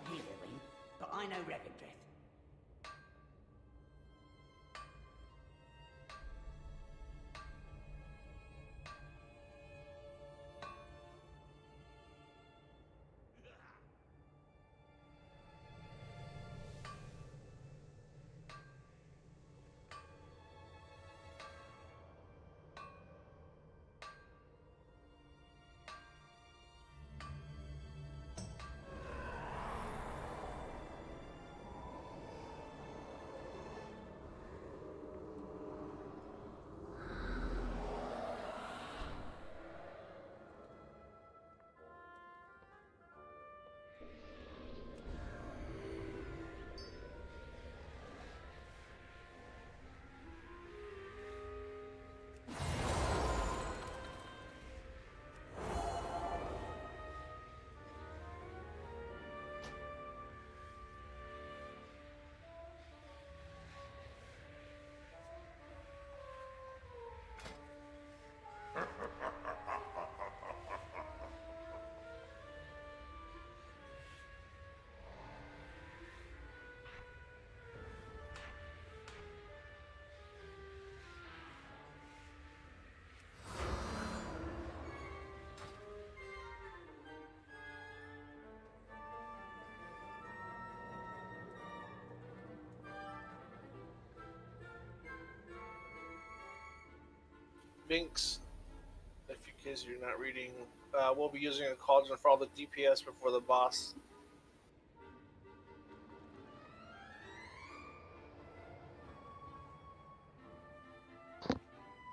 healing, but I know Reckon Drift. Binks, if in case you're not reading, we'll be using a cauldron for all the DPS before the boss.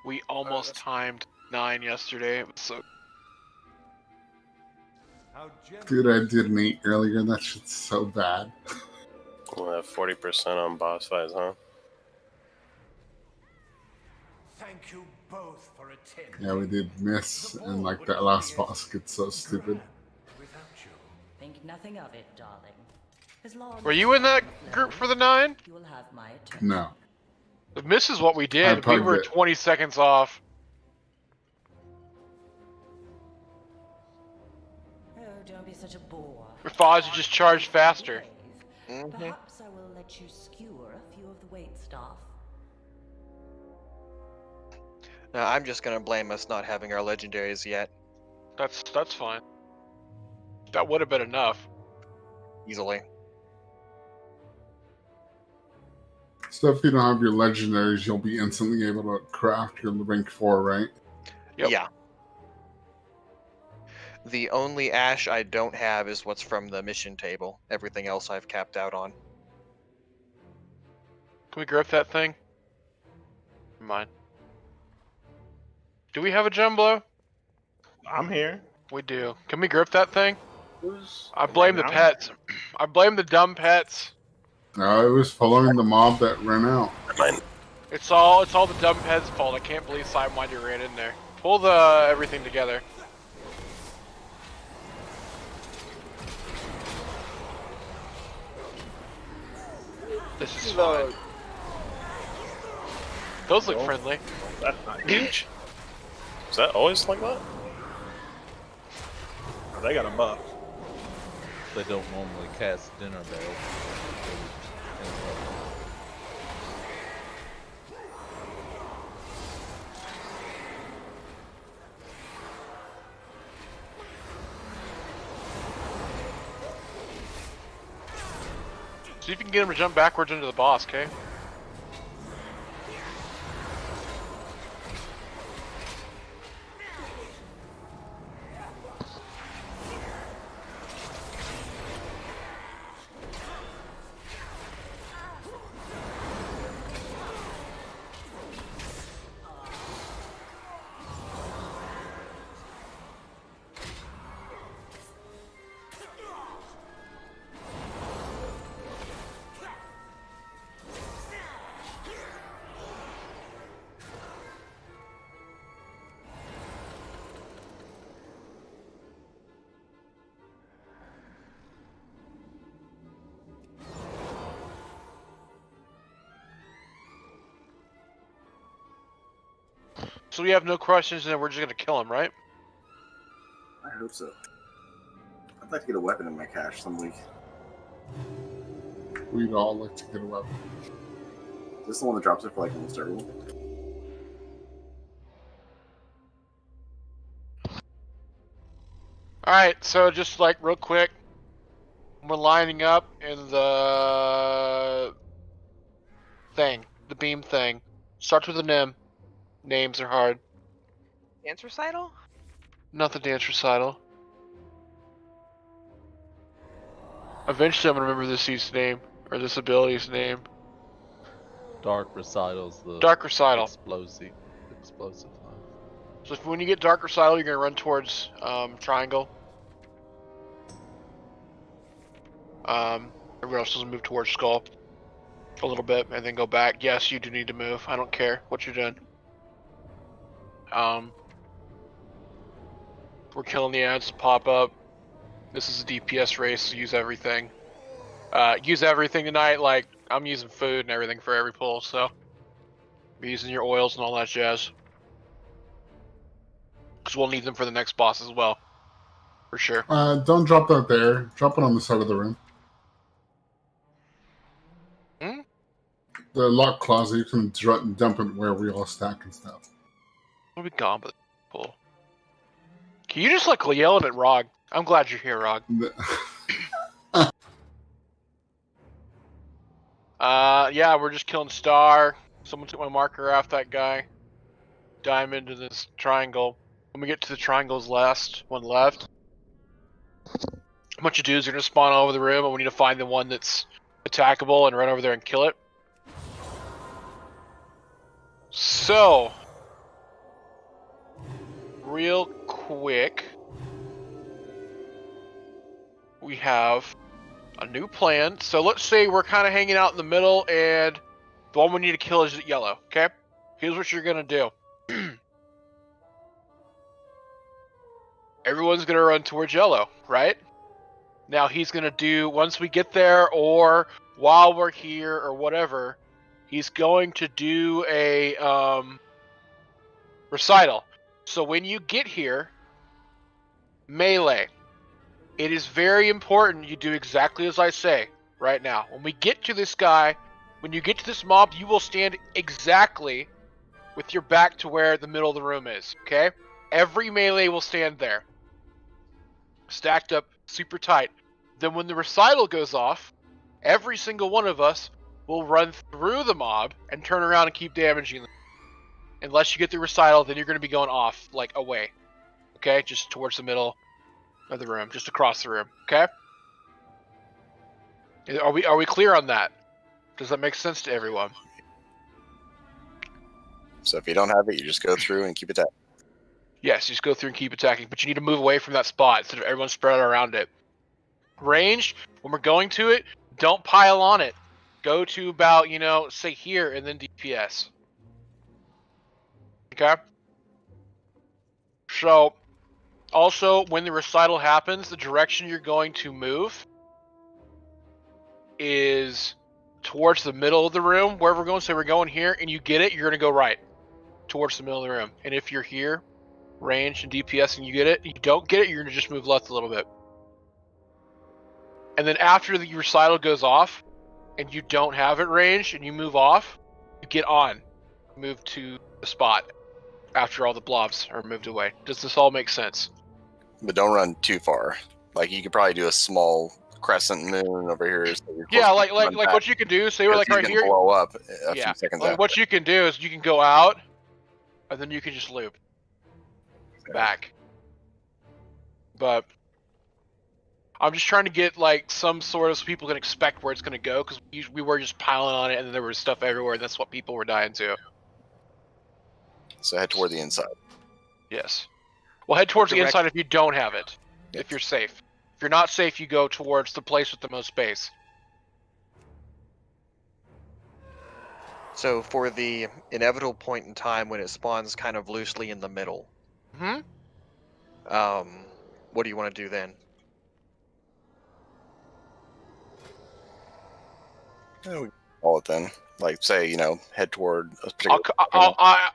We almost timed 9 yesterday. It was so. Dude, I did an 8 earlier, and that shit's so bad. 40% on boss fights, huh? Thank you both for attending. Yeah, we did miss, and like that last boss gets so stupid. Think nothing of it, darling. As long Were you in that group for the 9? you will have my attention. No. The miss is what we did. We were 20 seconds off. Oh, don't be such a bore. If Oz just charged faster. Perhaps I will let you skewer a few of the wait staff. No, I'm just gonna blame us not having our legendaries yet. That's fine. That would have been enough. Easily. So if you don't have your legendaries, you'll be instantly able to craft your rank 4, right? Yep. Yeah. The only ash I don't have is what's from the mission table. Everything else I've capped out on. Can we grab that thing? Never mind. Do we have a jumbo? I'm here. We do. Can we grip that thing? Who's I blame the pets. I blame the dumb pets. No, it was following the mob that ran out. It's all the dumb pets' fault. I can't believe Sidewinder ran in there. Pull the everything together. This is fine. Those look friendly. That's not huge. Is that always like that? They got a buff. They don't normally cast dinner bells. See if you can get him to jump backwards into the boss, okay? So we have no questions, and then we're just gonna kill him, right? I hope so. I'd like to get a weapon in my cache some week. We'd all like to get a weapon. Is this the one that drops it for like almost everyone? Alright, so just like real quick, we're lining up in the thing, the beam thing. Starts with an M. Names are hard. Dance recital? Not the dance recital. Eventually I'm gonna remember this seat's name, or this ability's name. Dark Recital's the Dark Recital. explosive one. So when you get Dark Recital, you're gonna run towards Triangle. Everyone else doesn't move towards Skull a little bit, and then go back. Yes, you do need to move. I don't care what you're doing. We're killing the ads to pop up. This is a DPS race, so use everything. Use everything tonight, like, I'm using food and everything for every pull, so. You're using your oils and all that jazz. Because we'll need them for the next boss as well. For sure. Don't drop that there. Drop it on the side of the room. Hmm? The lock closet, you can dump it where we all stack and stuff. We'll be gone, but pull. Can you just, like, yell it at Rog? I'm glad you're here, Rog. Yeah, we're just killing Star. Someone took my marker off that guy. Diamond to this triangle. When we get to the triangle's last one left, a bunch of dudes are gonna spawn all over the room, and we need to find the one that's attackable and run over there and kill it. So, real quick, we have a new plan. So let's say we're kind of hanging out in the middle, and the one we need to kill is yellow, okay? Here's what you're gonna do. Everyone's gonna run towards yellow, right? Now he's gonna do, once we get there, or while we're here, or whatever, he's going to do a recital. So when you get here, melee. It is very important you do exactly as I say right now. When we get to this guy, when you get to this mob, you will stand exactly with your back to where the middle of the room is, okay? Every melee will stand there. Stacked up super tight. Then when the recital goes off, every single one of us will run through the mob and turn around and keep damaging them. Unless you get the recital, then you're going to be going off, like, away. Okay? Just towards the middle of the room. Just across the room. Okay? Are we clear on that? Does that make sense to everyone? So if you don't have it, you just go through and keep it that. Yes, you just go through and keep attacking, but you need to move away from that spot instead of everyone spread out around it. Ranged, when we're going to it, don't pile on it. Go to about, say here, and then DPS. Okay? So, also, when the recital happens, the direction you're going to move is towards the middle of the room, where we're going. So we're going here, and you get it, you're going to go right towards the middle of the room. And if you're here, range and DPS, and you get it, you don't get it, you're going to just move left a little bit. And then after the recital goes off, and you don't have it ranged, and you move off, you get on. Move to the spot after all the blobs are moved away. Does this all make sense? But don't run too far. Like, you could probably do a small crescent moon over here. So you're Yeah, close like to what you can do, say we're like right here. Blow up a Yeah, few seconds like after. what you can do is you can go out, and then you can just loop back. But I'm just trying to get like some sort of so people can expect where it's going to go, because we were just piling on it, and then there was stuff everywhere, and that's what people were dying to. So head toward the inside. Yes. Well, head towards the Direct- inside if you don't have it. Yep. If you're safe. If you're not safe, you go towards the place with the most space. So for the inevitable point in time when it spawns kind of loosely in the middle, Hmm? what do you want to do then? Call it then. Like, say, head toward a particular.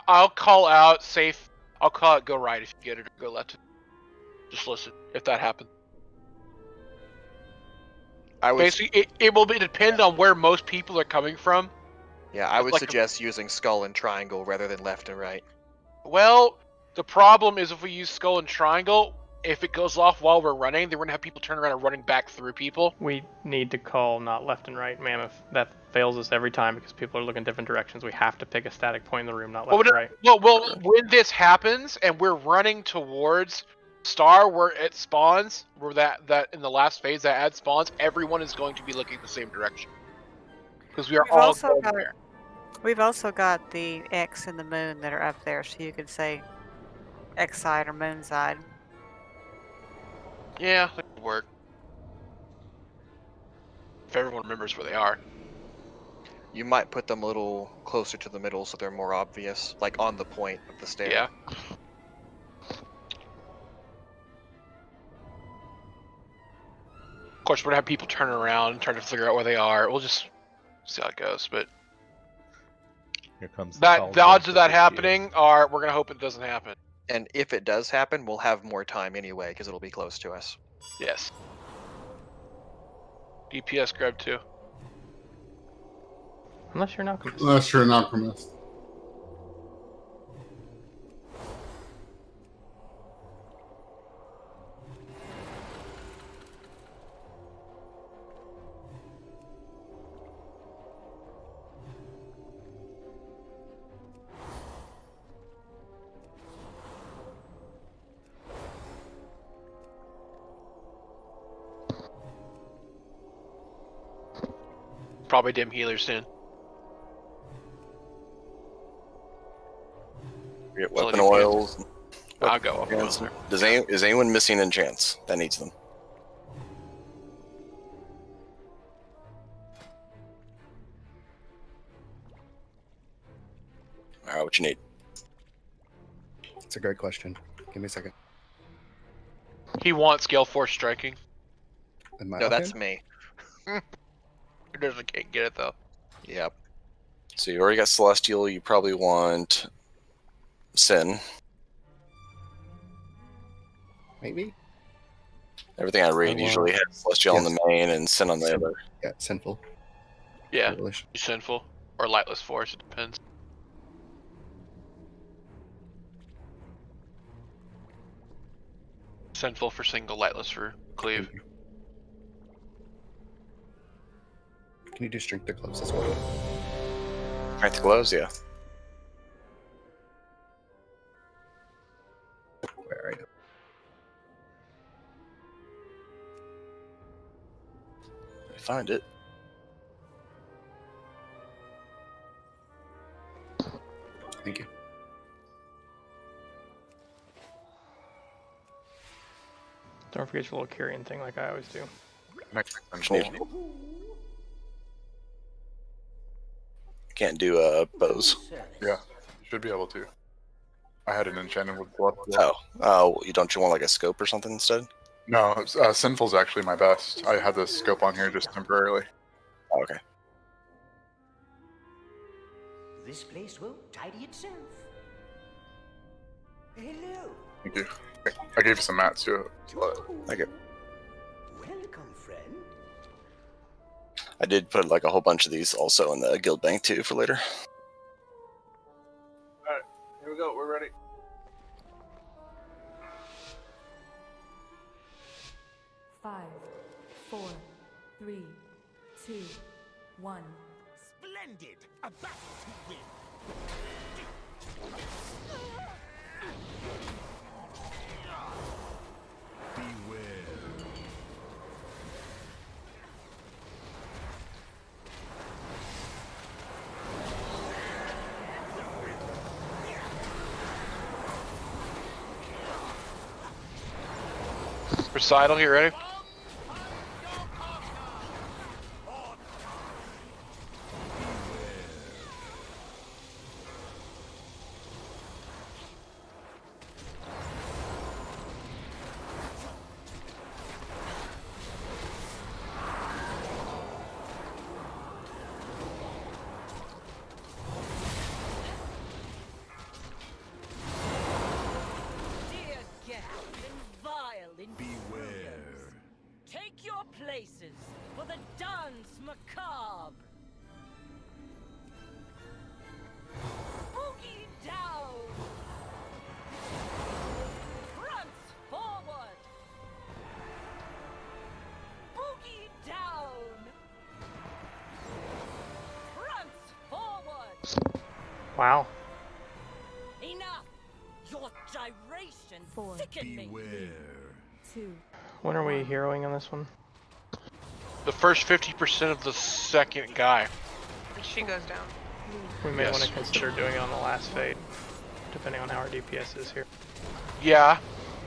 I'll call out safe. I'll call it go right if you get it, or go left. Just listen if that happens. I would, Basically, it will depend on where most people are coming from. yeah, I would like suggest using skull and triangle rather than left and right. Well, the problem is if we use skull and triangle, if it goes off while we're running, then we're gonna have people turn around and running back through people. We need to call not left and right, Mammoth. That fails us every time because people are looking different directions. We have to pick a static point in the room, not left and right. Well, when this happens and we're running towards Star where it spawns, where that in the last phase that ad spawns, everyone is going to be looking the same direction. Because we are all going there. We've also got the X and the moon that are up there, so you could say X side or moon side. Yeah, that could work. If everyone remembers where they are. You might put them a little closer to the middle so they're more obvious, like on the point of the stair. Yeah. Of course, we're gonna have people turning around and trying to figure out where they are. We'll just see how it goes. But Here comes the odds of that happening are we're gonna hope it doesn't happen. And if it does happen, we'll have more time anyway because it'll be close to us. Yes. DPS grab 2. Unless you're an alchemist. Unless you're an alchemist. Probably dim healer soon. We get weapon oils. I'll go up. Is anyone missing enchants that needs them? Alright, what you need? That's a great question. Give me a second. He wants scale 4 striking. No, that's me. He doesn't can't get it though. Yep. So you already got Celestial, you probably want Sin. Maybe? Everything I read usually has Celestial on the main and Sin on the other. Yeah, Sinful. Yeah, sinful. Or lightless force, it depends. Sinful for single, lightless for cleave. Can you do Strength the Gloves as well? Strength the Gloves, yeah. Where are you? Find it. Thank you. Don't forget your little Kyrian thing like I always do. Can't do bows. Yeah, you should be able to. I had an enchanted with blood. You don't you want like a scope or something instead? No, Sinful's actually my best. I had the scope on here just temporarily. Oh, okay. This place won't tidy itself. Hello. Thank you. I gave you some mats too. Thank you. Welcome, friend. I did put like a whole bunch of these also in the guild bank too for later. Alright, here we go, we're ready. Five, 4, 3, 2, 1. Splendid! A battle to win. Recital, you ready? Dear Gap and vile in beware. Take your places. for the dance macabre. Boogie down. Fronts forward. Boogie down. Fronts forward. Wow. Enough. Your gyration Four. sicken me. 2. When are we heroing on this one? The first 50% of the second guy. She goes down. We may Yes. want to consider doing it on the last fade, depending on how our DPS is here. Yeah,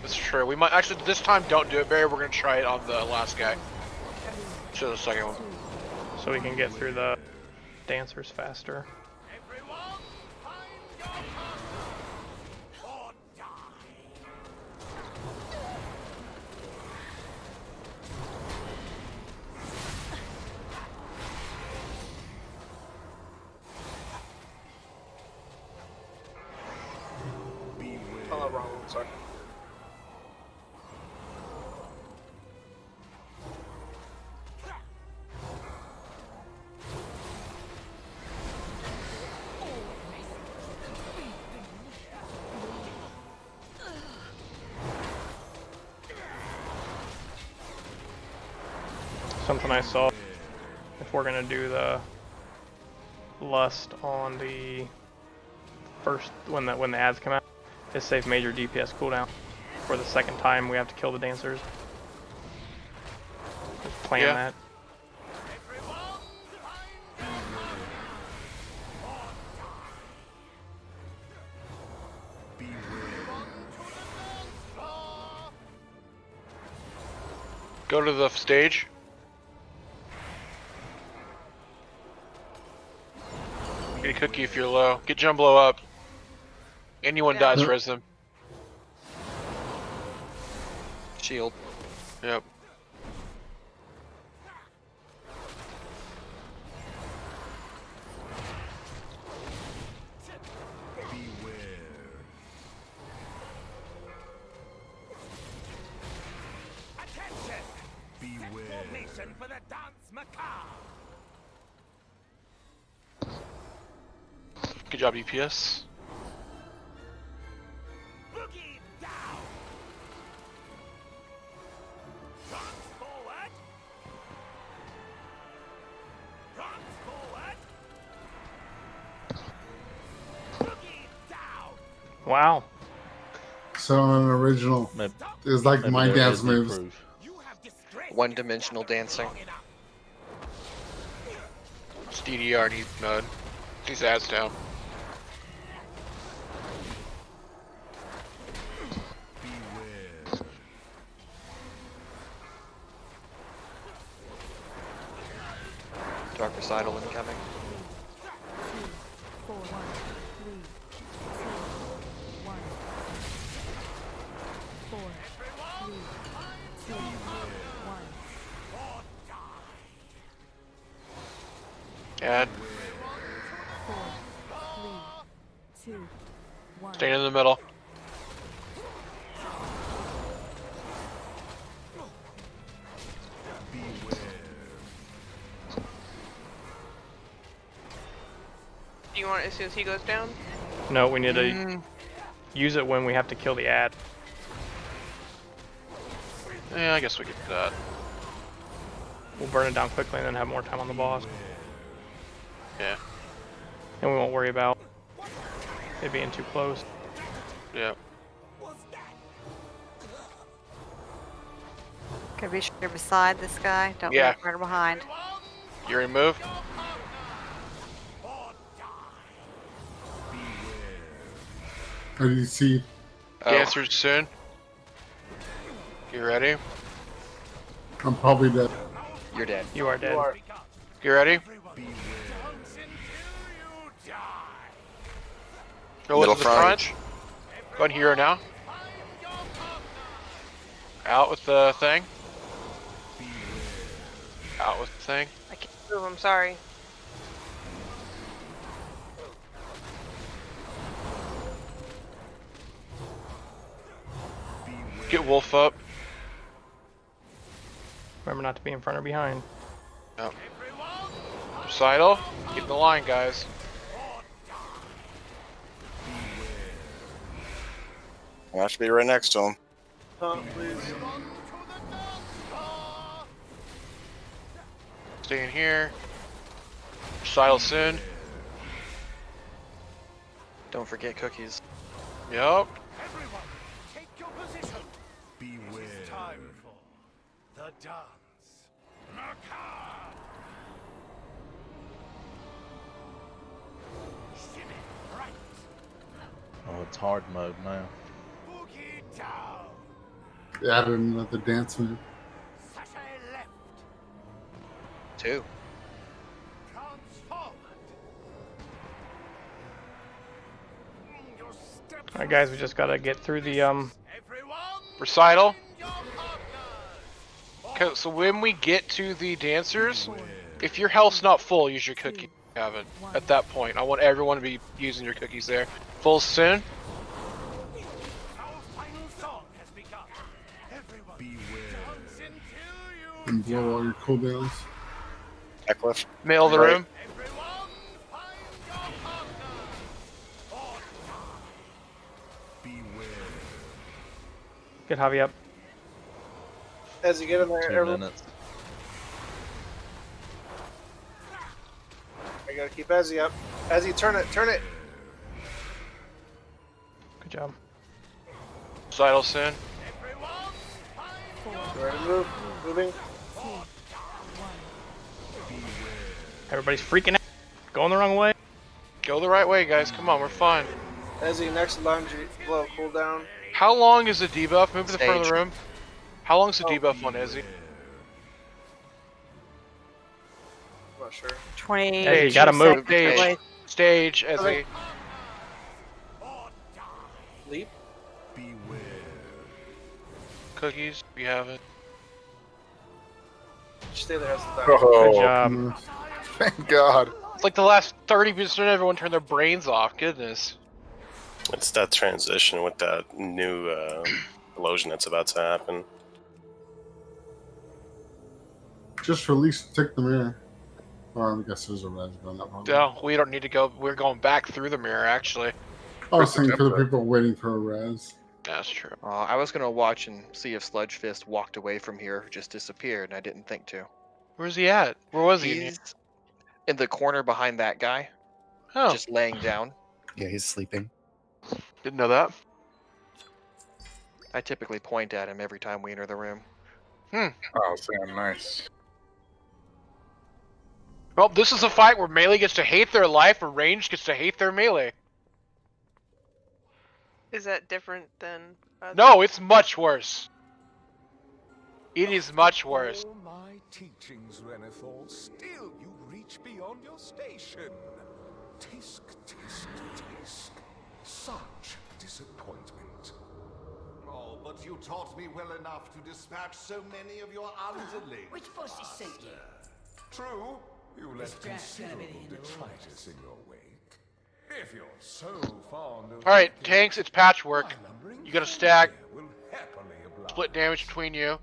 that's true. We might actually this time don't do it, Barry. We're gonna try it on the last guy. So the second one. So we can get through the dancers faster. Oh, wrong one, sorry. Something I saw, if we're gonna do the lust on the first, when the ads come out, is save major DPS cooldown for the second time we have to kill the dancers. Just plan Yeah. that. Go to the stage. Get a cookie if you're low. Get Jumbo up. Anyone dies, res them. Shield. Yep. Attention! Formation for the dance macabre. Good job, DPS. Boogie down. Fronts forward. Fronts forward. Boogie down. Wow. So an original is like Maybe my they're dance SD moves. proof. One-dimensional dancing. It's DDR needs mode. These ads down. Dark recital incoming. 4, 1, 3, 2, 1. 4, 3, 2, 1. Ad. 4, 3, 2, 1. Staying in the middle. Do you want it as soon as he goes down? No, we need to use it when we have to kill the ad. Yeah, I guess we could do that. We'll burn it down quickly and then have more time on the boss. Yeah. And we won't worry about it being too close. Yeah. Okay, be sure you're beside this guy. Don't Yeah. look right behind. You remove? How do you see? Dancers soon. You ready? I'm probably dead. You're dead. You are dead. You ready? Go Middle to the front. Go ahead, hero now. Out with the thing. Out with the thing. I can't move, I'm sorry. Get Wolf up. Remember not to be in front or behind. Yep. Recital, get in the line, guys. I have to be right next to him. Please. Stay in here. Recital soon. Don't forget cookies. Yep. Everyone, take your position. Beware. It is time for the dance. Macabre. Shimmy right. Oh, it's hard mode now. Boogie down. They added another dance move. Sashay left. 2. Transform. Your steps. Alright guys, we just gotta get through the Recital. Okay, so when we get to the dancers, if your health's not full, use your cookie. Have it at that point. I want everyone to be using your cookies there. Full soon. Our final song has begun. Everyone, dance until you And blow all your cooldowns. Eckliff. Middle of the room. get Javi up. As you get in there, 2 everyone. minutes. I gotta keep Ezzy up. Ezzy, turn it, turn it. Good job. Recital soon. Ready to move? Moving. Everybody's freaking out. Going the wrong way. Go the right way, guys. Come on, we're fine. Ezzy, next lunge, blow cooldown. How long is the debuff? Move to the front of the Stage. room. How long is the debuff on Ezzy? I'm not sure. 20. Hey, you gotta move. Stage. Stage, Ezzy. Okay. Leap. Cookies, we have it. Stay there as the time. Oh, Good job. thank God. It's like the last 30% everyone turned their brains off. Goodness. It's that transition with that new illusion that's about to happen. Just release, take the mirror. Or I guess there's a res on that one. No, we don't need to go. We're going back through the mirror, actually. I was thinking for the people waiting for a res. That's true. I was gonna watch and see if Sludge Fist walked away from here, just disappeared, and I didn't think to. Where's he at? Where was he? He's in the corner behind that guy, Oh, just laying down. Yeah, he's sleeping. didn't know that. I typically point at him every time we enter the room. Oh, Sam, nice. Well, this is a fight where melee gets to hate their life, or range gets to hate their melee. Is that different than? No, it's much worse. It is much worse. All my teachings, Renethor, still you reach beyond your station. Tisk, tisk, tisk. Such disappointment. Oh, but you taught me well enough to dispatch so many of your underlings. Which boss is sent you? True, you left Jack's gonna be considerable the end of all detritus in your wake. If you're so fond of Alright, looking, tanks, it's patchwork. my lumbering You gotta stack, friend here will happily oblige. split damage between you.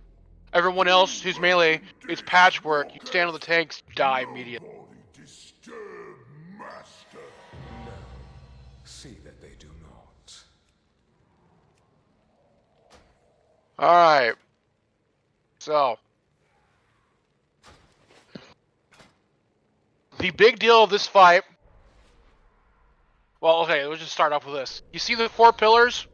Everyone else who's melee, it's patchwork. You stand on the tanks, die immediately. Disturb master. No. See that they do not. Alright. So. The big deal of this fight. Well, okay, let's just start off with this. You see the 4 pillars?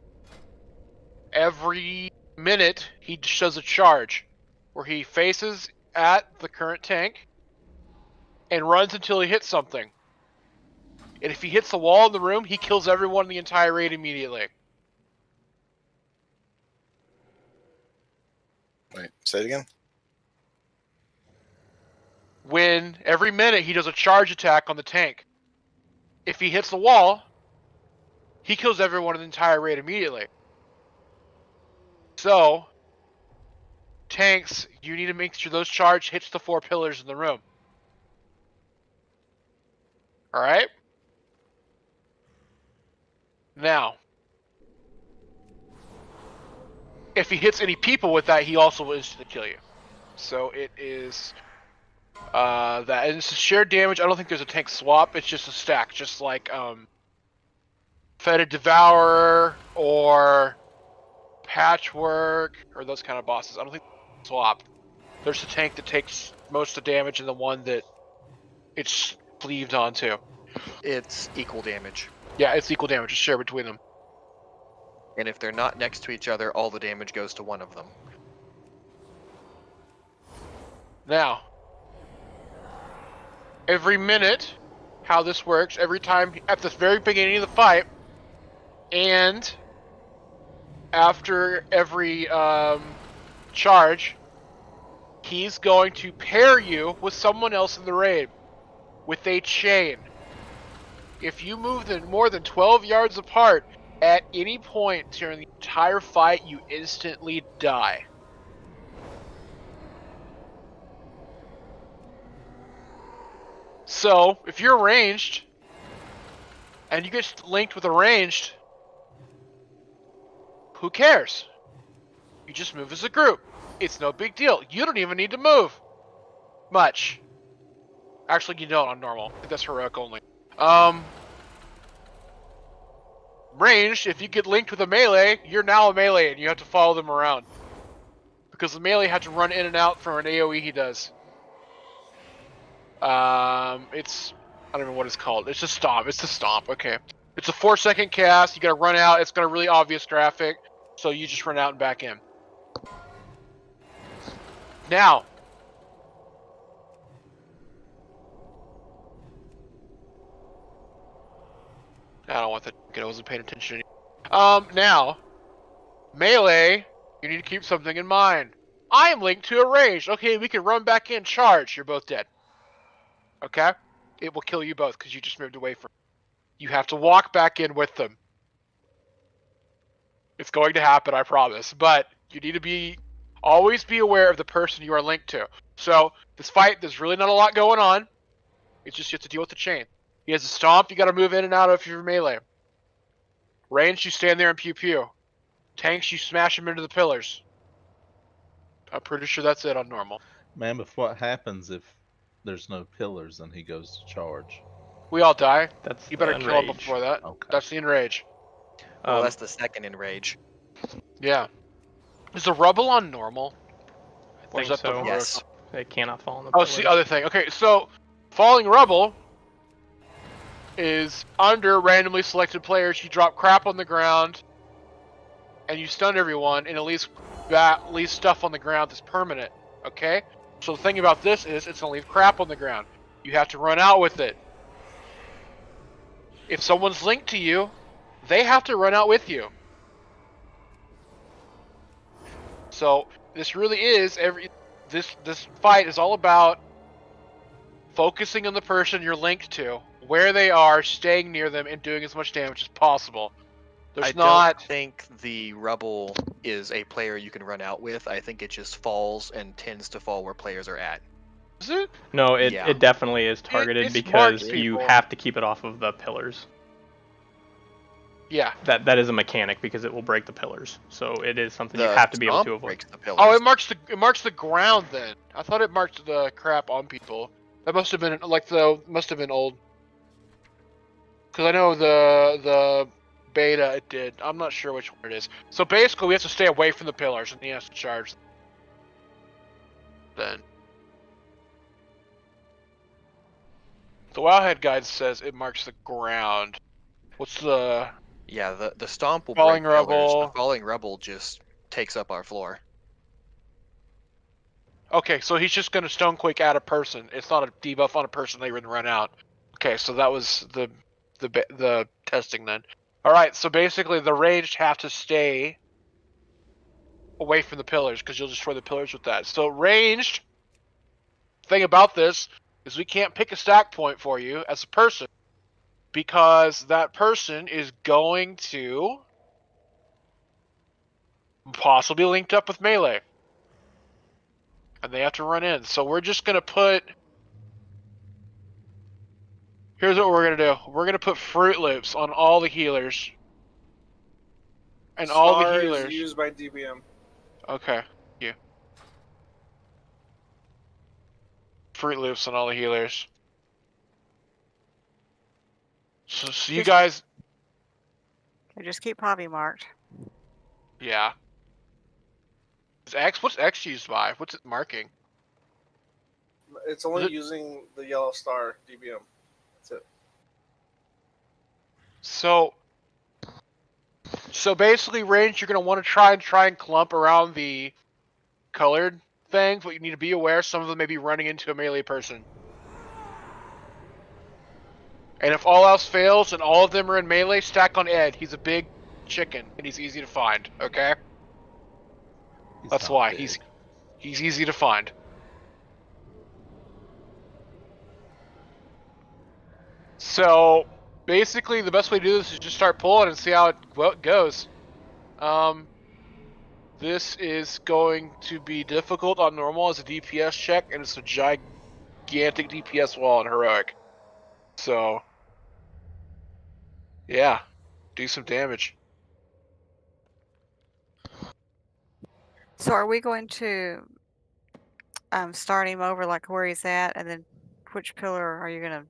Every minute, he shows a charge where he faces at the current tank and runs until he hits something. And if he hits the wall in the room, he kills everyone in the entire raid immediately. Wait, say it again. When every minute he does a charge attack on the tank. If he hits the wall, he kills everyone in the entire raid immediately. So, tanks, you need to make sure those charge hits the 4 pillars in the room. Alright? Now, if he hits any people with that, he also will instantly kill you. So it is That and it's a shared damage. I don't think there's a tank swap. It's just a stack, just like Fetid Devourer or Patchwork or those kind of bosses. I don't think swap. There's a tank that takes most of the damage and the one that it's sleeved onto. It's equal damage. Yeah, it's equal damage. It's shared between them. And if they're not next to each other, all the damage goes to one of them. Now, every minute, how this works, every time at the very beginning of the fight, and after every charge, he's going to pair you with someone else in the raid with a chain. If you move them more than 12 yards apart at any point during the entire fight, you instantly die. So, if you're ranged, and you get linked with a ranged, who cares? You just move as a group. It's no big deal. You don't even need to move much. Actually, you don't on normal. I think that's heroic only. Ranged, if you get linked with a melee, you're now a melee and you have to follow them around. Because the melee had to run in and out from an AoE he does. I don't know what it's called. It's a stomp. It's a stomp. Okay. It's a 4-second cast. You gotta run out. It's got a really obvious graphic. So you just run out and back in. Now. I don't want that. I wasn't paying attention. Now. Melee. You need to keep something in mind. I am linked to a range. Okay, we can run back in. Charge. You're both dead. Okay? It will kill you both because you just moved away from it. You have to walk back in with them. It's going to happen, I promise. But you need to always be aware of the person you are linked to. So, this fight, there's really not a lot going on. It's just you have to deal with the chain. He has a stomp, you gotta move in and out of your melee. Range, you stand there and pew pew. Tanks, you smash them into the pillars. I'm pretty sure that's it on normal. Man, but what happens if there's no pillars and he goes to charge? We all die. That's You better the kill him enrage. before that. Okay. That's the enrage. Well, that's the second enrage. Yeah. Is the rubble on normal? I think so. Yes. They cannot fall on the Oh, pillars. it's the other thing. Okay, so falling rubble is under randomly selected players. You drop crap on the ground, and you stun everyone, and at least stuff on the ground that's permanent. Okay. So the thing about this is, it's gonna leave crap on the ground. You have to run out with it. If someone's linked to you, they have to run out with you. So this really is this fight is all about focusing on the person you're linked to, where they are, staying near them, and doing as much damage as possible. I don't think the Rubble is a player you can run out with. I think it just falls and tends to fall where players are at. Is it? No, it Yeah. it definitely is targeted it's because marked you people. have to keep it off of the pillars. Yeah. That is a mechanic because it will break the pillars. So it is something you The have to be able stomp to avoid. breaks the pillars. Oh, it marks the ground then. I thought it marked the crap on people. That must have been old. Because I know the beta it did. I'm not sure which one it is. So basically, we have to stay away from the pillars, and he has to charge. Then the Wowhead guide says it marks the ground. What's the? Yeah, the stomp will Falling break pillars. Rubble. The falling rubble just takes up our floor. Okay, so he's just gonna Stonequake at a person. It's not a debuff on a person they would run out. Okay, so that was the testing then. All right, so basically the ranged have to stay away from the pillars because you'll destroy the pillars with that. So ranged. Thing about this is we can't pick a stack point for you as a person because that person is going to possibly linked up with melee. And they have to run in. So we're just going to put... Here's what we're going to do. We're going to put Fruit Loops on all the healers. And all the Star healers... is used by DBM. Okay. Fruit Loops on all the healers. So you guys, Just keep hobby marked. yeah. Is X? What's X used by? What's it marking? It's only using the yellow star DBM. That's it. So basically, range, you're gonna want to try and clump around the colored things, but you need to be aware some of them may be running into a melee person. And if all else fails and all of them are in melee, stack on Ed. He's a big chicken and he's easy to find. Okay, that's why he's easy to find. So basically, the best way to do this is just start pulling and see how it goes. This is going to be difficult on normal as a DPS check, and it's a gigantic DPS wall on heroic. So, yeah, do some damage. So are we going to start him over like where he's at, and then which pillar are you gonna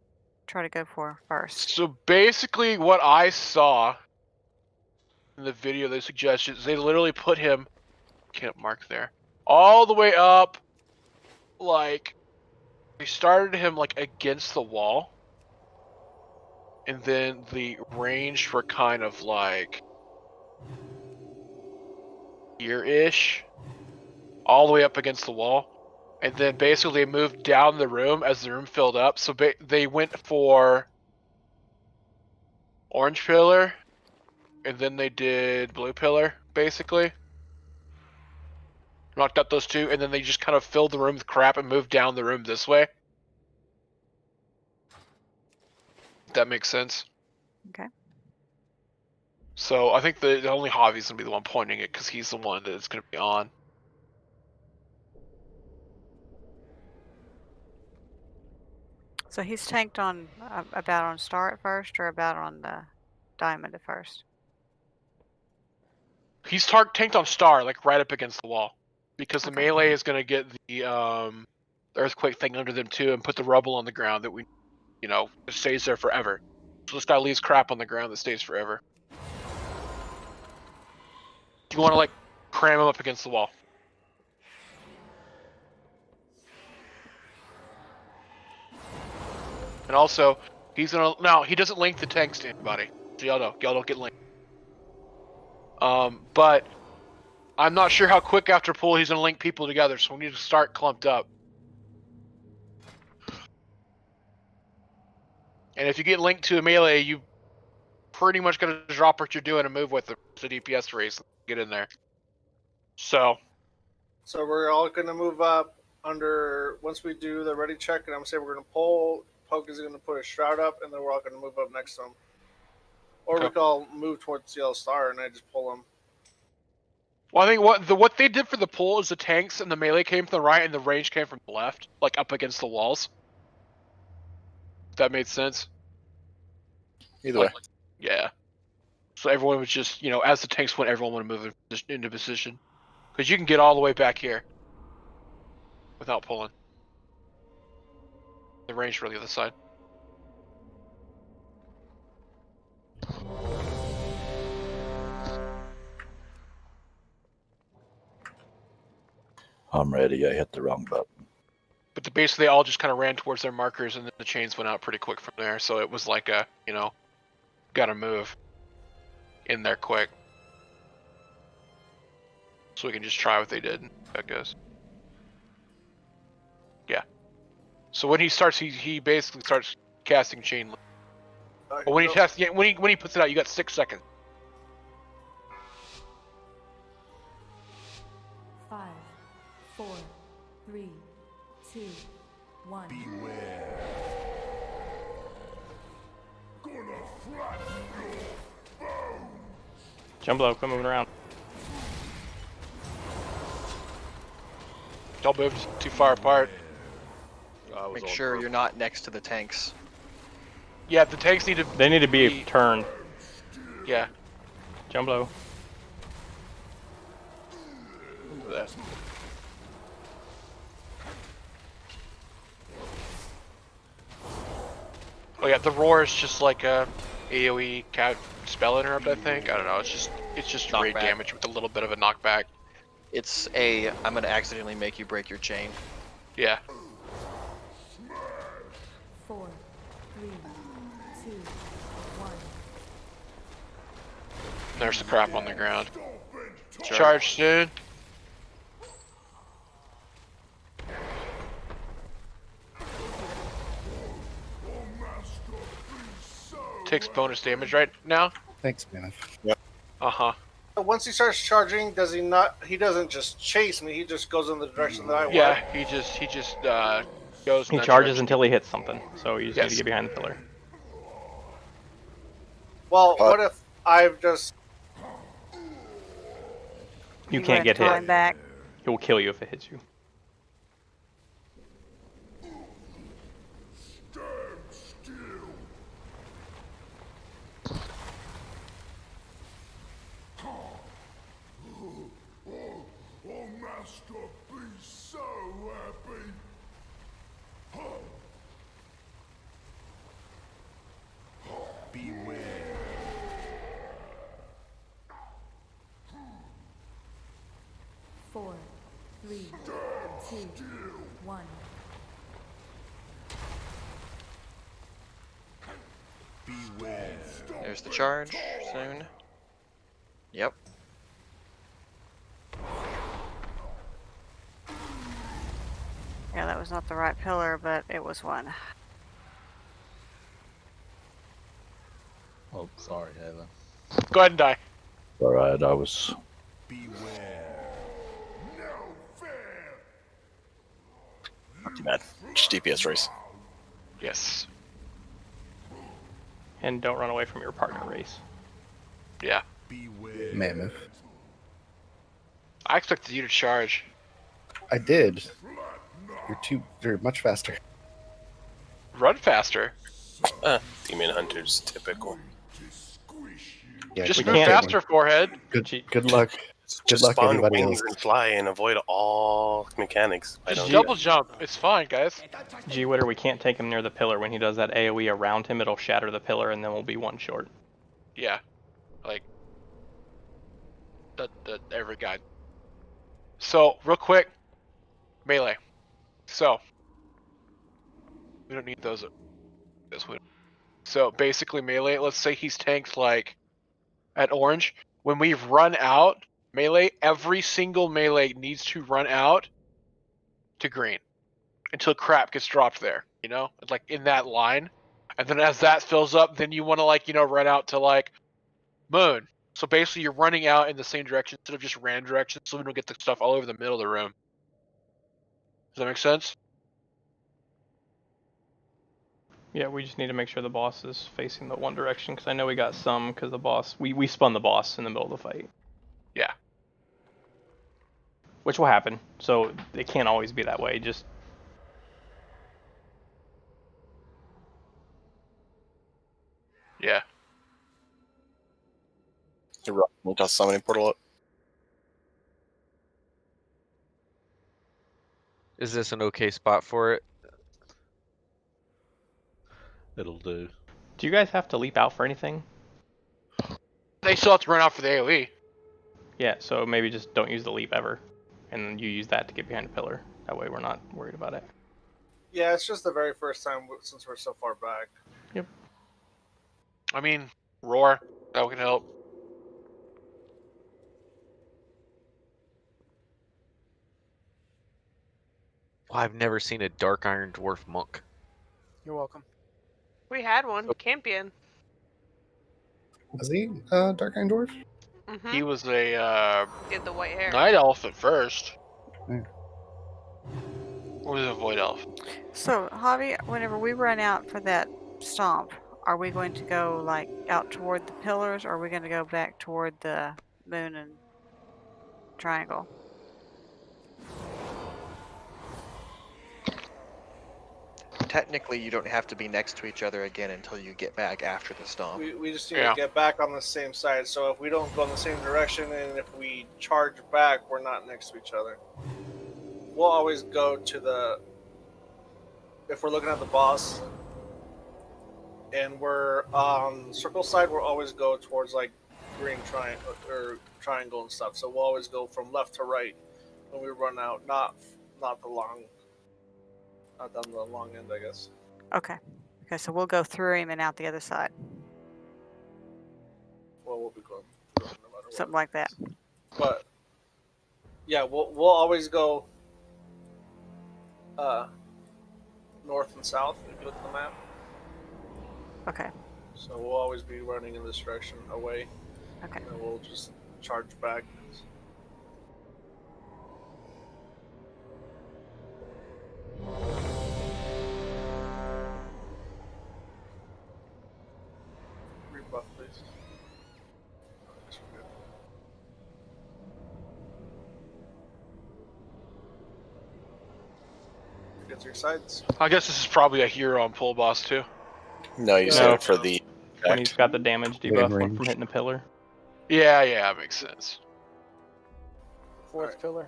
try to go for first? So basically, what I saw in the video they suggested is they literally put him, can't mark there, all the way up, like they started him like against the wall, and then the range were kind of like here-ish, all the way up against the wall, and then basically they moved down the room as the room filled up. So they went for orange pillar, and then they did blue pillar, basically. Knocked out those two, and then they just kind of filled the room with crap and moved down the room this way. If that makes sense. Okay. So I think the only Javi's gonna be the one pointing it because he's the one that's gonna be on. So he's tanked on about on star at first, or about on the diamond at first? He's tanked on star, like right up against the wall, because the melee is gonna get the earthquake thing under them too, and put the rubble on the ground that it stays there forever. So this guy leaves crap on the ground that stays forever. You want to like cram him up against the wall. And also, he doesn't link the tanks to anybody. So y'all don't get linked. But I'm not sure how quick after pull he's gonna link people together, so we need to start clumped up. And if you get linked to a melee, you pretty much gotta drop what you're doing and move with the DPS race. Get in there. So we're all going to move up under, once we do the ready check, and I'm going to say we're going to pull, Poke is going to put a shroud up, and then we're all going to move up next to him. Or we can all move towards the yellow star, and I just pull them. Well, I think what they did for the pull is the tanks and the melee came from the right and the range came from the left, like up against the walls. If that made sense. Either way. Yeah. So everyone was just, as the tanks went, everyone would move into position. Because you can get all the way back here without pulling. The range for the other side. I'm ready. I hit the wrong button. But basically they all just kind of ran towards their markers, and then the chains went out pretty quick from there. So it was like a, gotta move in there quick. So we can just try what they did. That goes. Yeah. So when he starts, he basically starts casting chain link. But when he puts it out, you got 6 seconds. 5, 4, 3, 2, 1. Beware. Gonna flatten your bones. Jump low, quit moving around. Don't move too far apart. Make sure you're not next to the tanks. Yeah, the tanks need to. They need to be turned. Yeah. Jump low. Oh yeah, the roar is just like a AOE cat spell interrupt. I think. I don't know. It's just raid Knockback. damage with a little bit of a knockback. It's a I'm gonna accidentally make you break your chain. Yeah. 4, 3, 2, 1. There's the crap on the ground. Charge soon. Takes bonus damage right now. Thanks, man. Uh-huh. Once he starts charging, does he not? He doesn't just chase me. He just goes in the direction that I want. Yeah, he just goes. He in that charges direction. until he hits something, so you just need to Yes. get behind the pillar. Well, what if I've just? You You're gonna can't get throw hit. him back. It will kill you if it hits you. Oh, Master, be so happy. Beware. Four, 3, 2, 1. Beware. There's the charge soon. Yep. Yeah, that was not the right pillar, but it was one. Oh, sorry, Ava. Go ahead and die. Alright, I was. Beware. No fear. Not too bad. Just DPS race. Yes. And don't run away from your partner race. Yeah. Beware. Mammoth. I expected you to charge. I did. You're much faster. Run faster. Demon Hunters, typical. Yeah, Just we move can't- faster, forehead. Good luck. Good Just luck, spawn anybody wings else. and fly and avoid all mechanics. I Just don't double jump. It's fine, guys. G-Witter, we can't take him near the pillar. When he does that AoE around him, it'll shatter the pillar, and then we'll be one short. Yeah. Like every guy. So real quick, melee. So we don't need those. So basically melee. Let's say he's tanked like at orange. When we run out melee, every single melee needs to run out to green until crap gets dropped there. You know, like in that line. And then as that fills up, then you want to like run out to like moon. So basically, you're running out in the same direction instead of just random direction, so we don't get the stuff all over the middle of the room. Does that make sense? Yeah, we just need to make sure the boss is facing the one direction, because I know we got some, because the boss, we spun the boss in the middle of the fight. Yeah. Which will happen, so it can't always be that way, just... Yeah. You're right. You toss summoning portal up. Is this an okay spot for it? It'll do. Do you guys have to leap out for anything? They still have to run out for the AoE. Yeah, so maybe just don't use the leap ever, and then you use that to get behind the pillar. That way we're not worried about it. Yeah, it's just the very first time since we're so far back. Yep. I mean, roar. That would help. Well, I've never seen a Dark Iron Dwarf monk. You're welcome. We had one, Campion. Was he Dark Iron Dwarf? He was a Did the white hair. night elf at first. Yeah. Or was it a void elf? So, Javi, whenever we run out for that stomp, are we going to go like out toward the pillars, or are we going to go back toward the moon and triangle? Technically, you don't have to be next to each other again until you get back after the stomp. We just need to get back on the same side. So if we don't go in the same direction, and if we charge back, we're not next to each other. We'll always go to the. If we're looking at the boss, and we're on circle side. We'll always go towards like green triangle or triangle and stuff. So we'll always go from left to right when we run out, not down the long end, I guess. Okay. Okay, so we'll go through him and out the other side. Well, we'll be going no matter what. Something like that. But yeah, we'll always go north and south if you look at the map. Okay. So we'll always be running in this direction away. Okay. And then we'll just charge back. Rebuff, please. I guess we're good. Get to your sides. I guess this is probably a hero on pull boss too. No, you said it for the. When he's got the damage debuff from hitting the pillar. Yeah, that makes sense. Fourth pillar.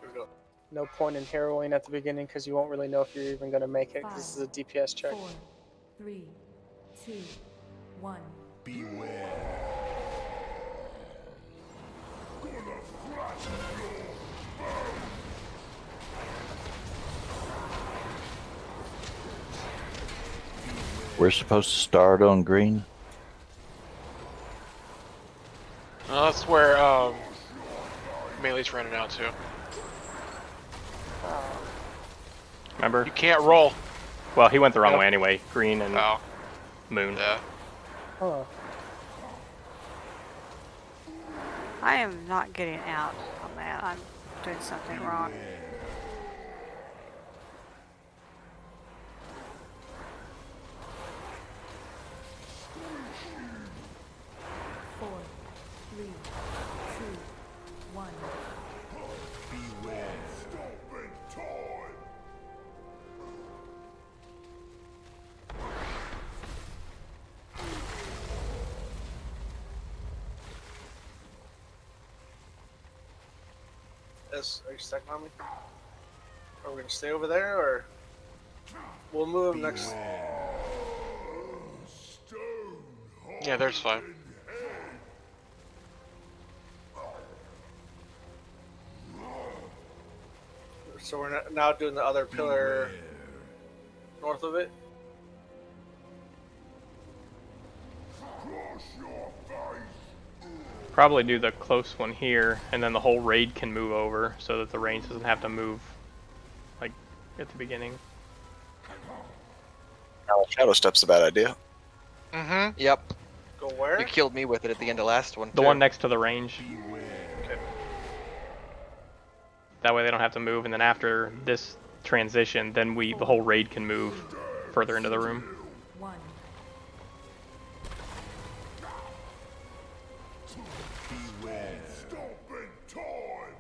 Here we go. No point in harrowing at the beginning because you won't really know if you're even going to make it. 'Cause this is a DPS check. 4, 3, 2, 1. Beware. We're supposed to start on green. That's where Melee's running out to. Remember? You can't roll. Well, he went the wrong way anyway. Green and moon. Yeah. Huh. I am not getting out on that. I'm doing something wrong. 4, 3, 2, 1. Beware. Stopping time. Are you stuck on me? Are we gonna stay over there, or we'll move next? Yeah, there's fine. So we're now doing the other pillar north of it. Probably do the close one here, and then the whole raid can move over, so that the range doesn't have to move, like, at the beginning. Shadow Step's a bad idea. Mm-hmm. Yep. Go where? You killed me with it at the end of last one. The too. one next to the range. Okay. That way they don't have to move, and then after this transition, then the whole raid can move further into the room. 1. Beware. Stopping time.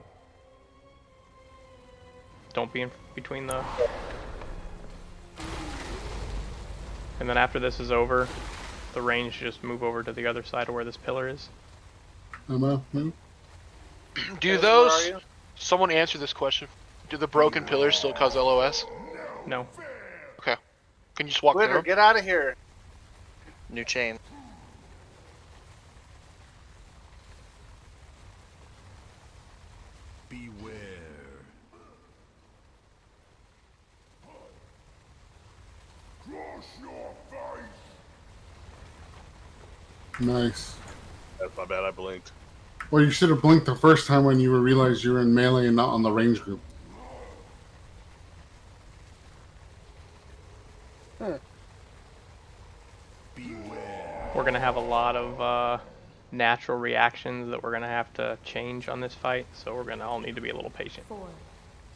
Don't be in between the... And then after this is over, the range just move over to the other side of where this pillar is. Emma, Do those... Someone answer this question. Do the broken pillars still cause LOS? No. Okay. Can you just walk Glitter, through? get out of here. New chain. Beware. Cross your face. nice. That's my bad. I blinked. Well, you should have blinked the first time when you realized you were in melee and not on the range group. We're going to have a lot of natural reactions that we're going to have to change on this fight, so we're going to all need to be a little patient. 4,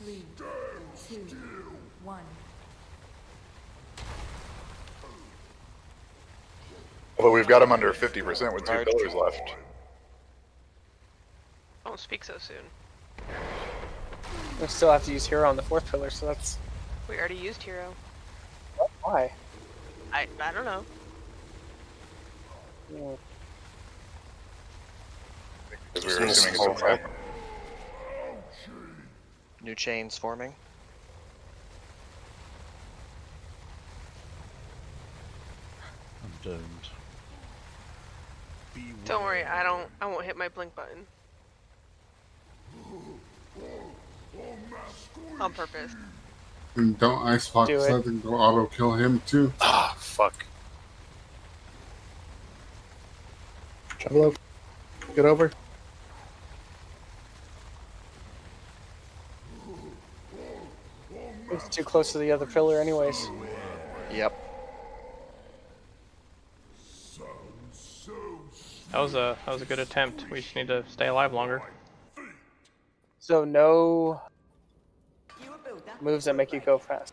3, 2, 1. Although we've got him under 50% with 2 pillars left. Don't speak so soon. We still have to use hero on the fourth pillar, so that's We already used hero. why. I don't know. Yeah. Because we were assuming it didn't happen. New chains forming. doomed. Don't worry, I won't hit my blink button. On purpose. And don't icebox Do it. that and go auto kill him too. Ah, fuck. Shovel over. Get over. It's too close to the other pillar, anyways. Yep. That was a good attempt. We just need to stay alive longer. So no moves that make you go fast.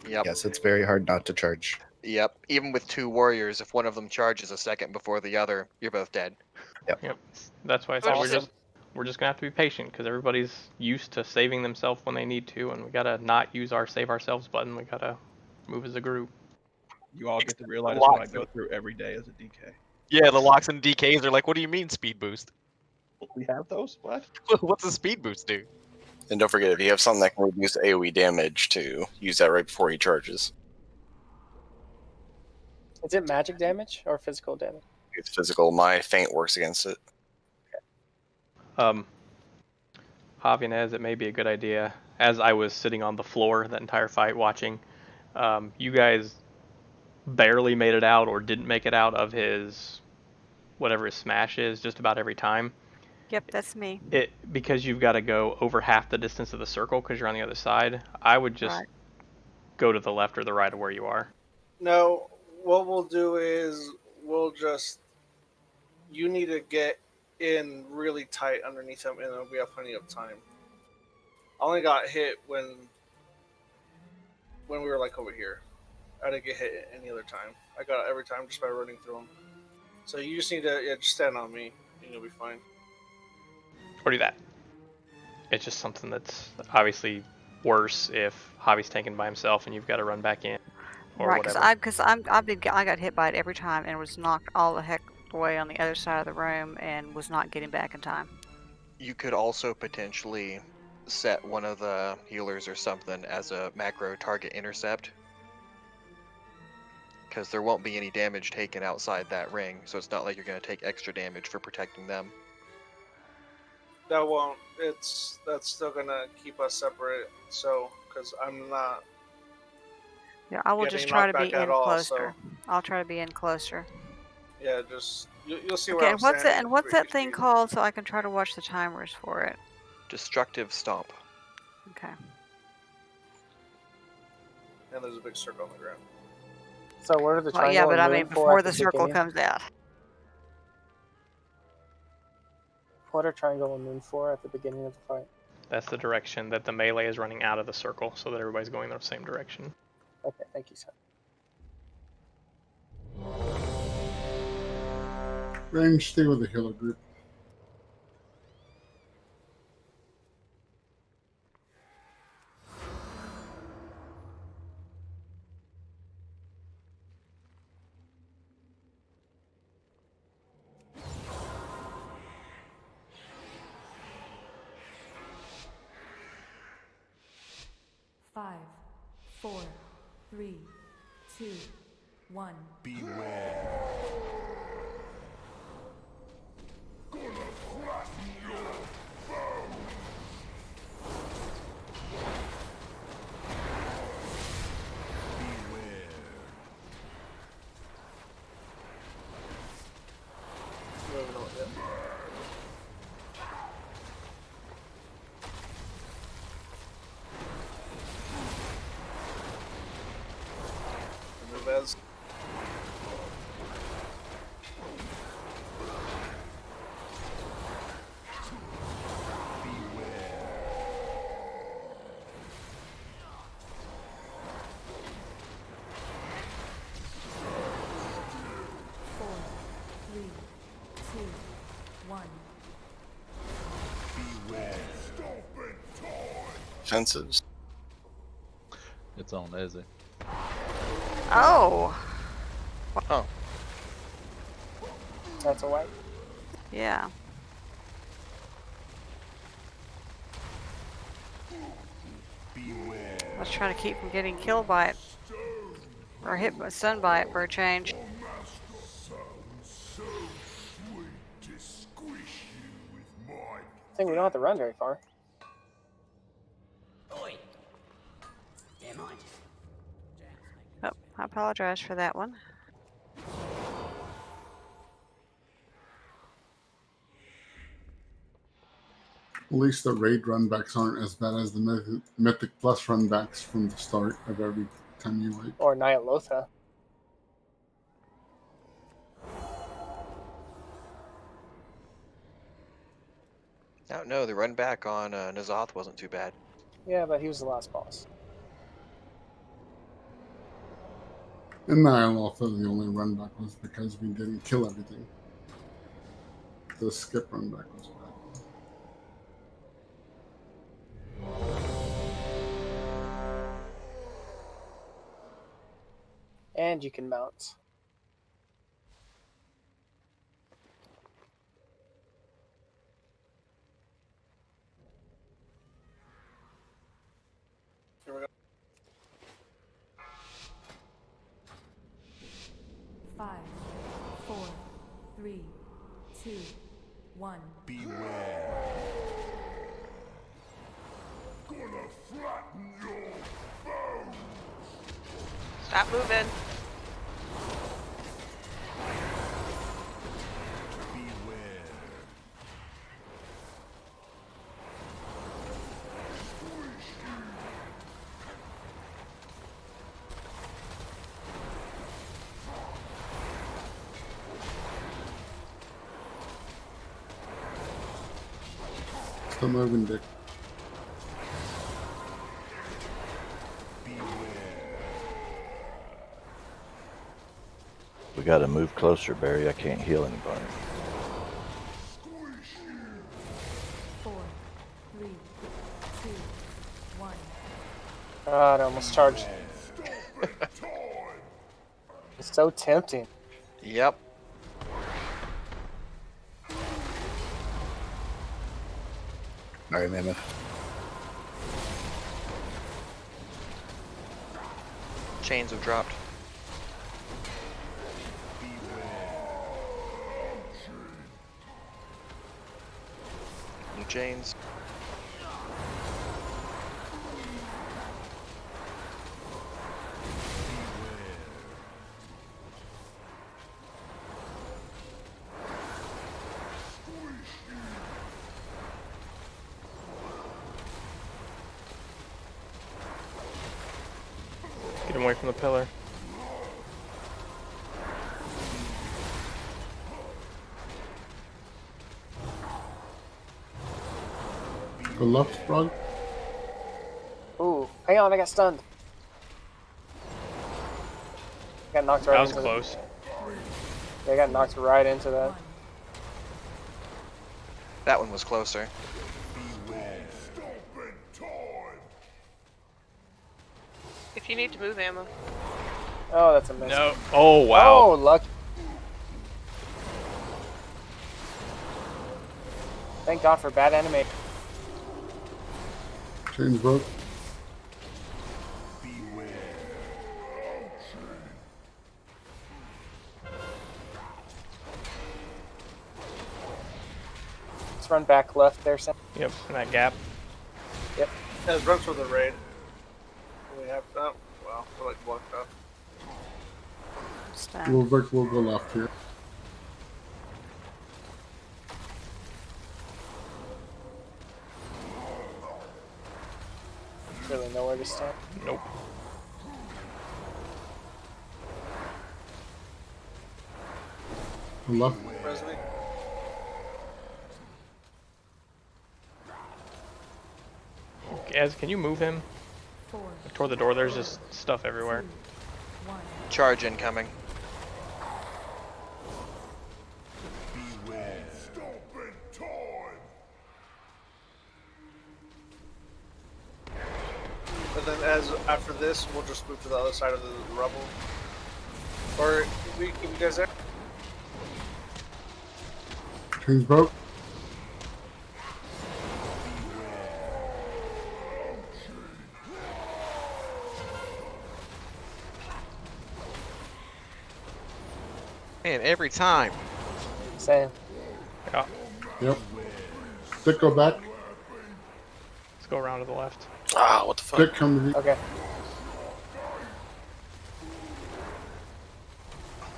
Yep. Yes, it's very hard not to charge. Yep. Even with two warriors, if one of them charges a second before the other, you're both dead. Yep. That's why I said Awesome. we're just gonna have to be patient because everybody's used to saving themselves when they need to, and we gotta not use our save ourselves button. We gotta move as a group. You all get to realize Lock what I go through every day as a DK. Yeah, the locks and DKs are like, what do you mean speed boost? We have those? What? What's a speed boost do? And don't forget, if you have something that can reduce AoE damage, to use that right before he charges. Is it magic damage or physical damage? It's physical. My feint works against it. Javinez, it may be a good idea. As I was sitting on the floor that entire fight watching, you guys barely made it out or didn't make it out of his whatever his smash is just about every time. Yep, that's me. Because you've got to go over half the distance of the circle because you're on the other side. I would just Right. go to the left or the right of where you are. No, what we'll do is you need to get in really tight underneath him, and then we have plenty of time. I only got hit when we were like over here. I didn't get hit any other time. I got it every time just by running through him. So you just need to just stand on me, and you'll be fine. Or do that. It's just something that's obviously worse if Javi's taken by himself and you've got to run back in or Right, whatever. I got hit by it every time and was knocked all the heck away on the other side of the room and was not getting back in time. You could also potentially set one of the healers or something as a macro target intercept. Because there won't be any damage taken outside that ring, so it's not like you're going to take extra damage for protecting them. That won't. That's still gonna keep us separate. So, because I'm not. Yeah, I will getting just try to knocked be back in at all, closer. so- I'll try to be in closer. Yeah, just you'll see where Okay, I'm and what's standing. that? And what's that thing called? So I can try to watch the timers for it. Destructive Stomp. Okay. And there's a big circle on the ground. So what are the Well, triangle yeah, but and I moon mean for before at the circle beginning? comes out. What are triangle and moon for at the beginning of the fight? That's the direction that the melee is running out of the circle so that everybody's going the same direction. Okay, thank you, sir. Range, stay with the healer group. Five, 4, 3, 2, 1. Beware. Move as. Four, 3, 2, 1. Fences. It's on Ezzy. Oh. Oh. That's a white. Yeah. I was trying to keep from getting killed by it. Or stunned by it for a change. I think we don't have to run very far. Oh, I apologize for that one. At least the raid runbacks aren't as bad as the Mythic Plus runbacks from the start of every time you wipe. Or Nyalotha. Oh no, the run back on Nazoth wasn't too bad. Yeah, but he was the last boss. And Nyalotha, the only runback was because we didn't kill everything. The skip runback was bad. And you can mount. Here we go. 5, 4, 3, 2, 1. Beware. Gonna flatten your bones. Stop moving. Beware. Still moving, Dick. We gotta move closer, Barry. I can't heal anybody. 4, 3, 2, 1. God, I almost charged. It's so tempting. Yep. Alright, Mammoth. Chains have dropped. New chains. Get him away from the pillar. Go left, Frog. Ooh, hang on, I got stunned. Got knocked right That was into close. Yeah, I got knocked right into that. That one was closer. If you need to move ammo. Oh, that's a miss. No. Oh, wow. Oh, lucky. Thank God for bad animation. Chains broke. Let's run back left there, Sam. Yep, in that gap. Yep. Yeah, run for the raid. We have that. Well, we're like blocked up. We'll go left here. Really nowhere to stand. Nope. Go left. Presley. Az, can you move him? Toward the door, there's just stuff everywhere. Charge incoming. But then, as after this, we'll just move to the other side of the rubble. Or you guys there? Chains broke. Man, every time. Same. Yeah. Yep. Dick, go back. Let's go around to the left. Ah, what the fuck? Dick, come to the... Okay.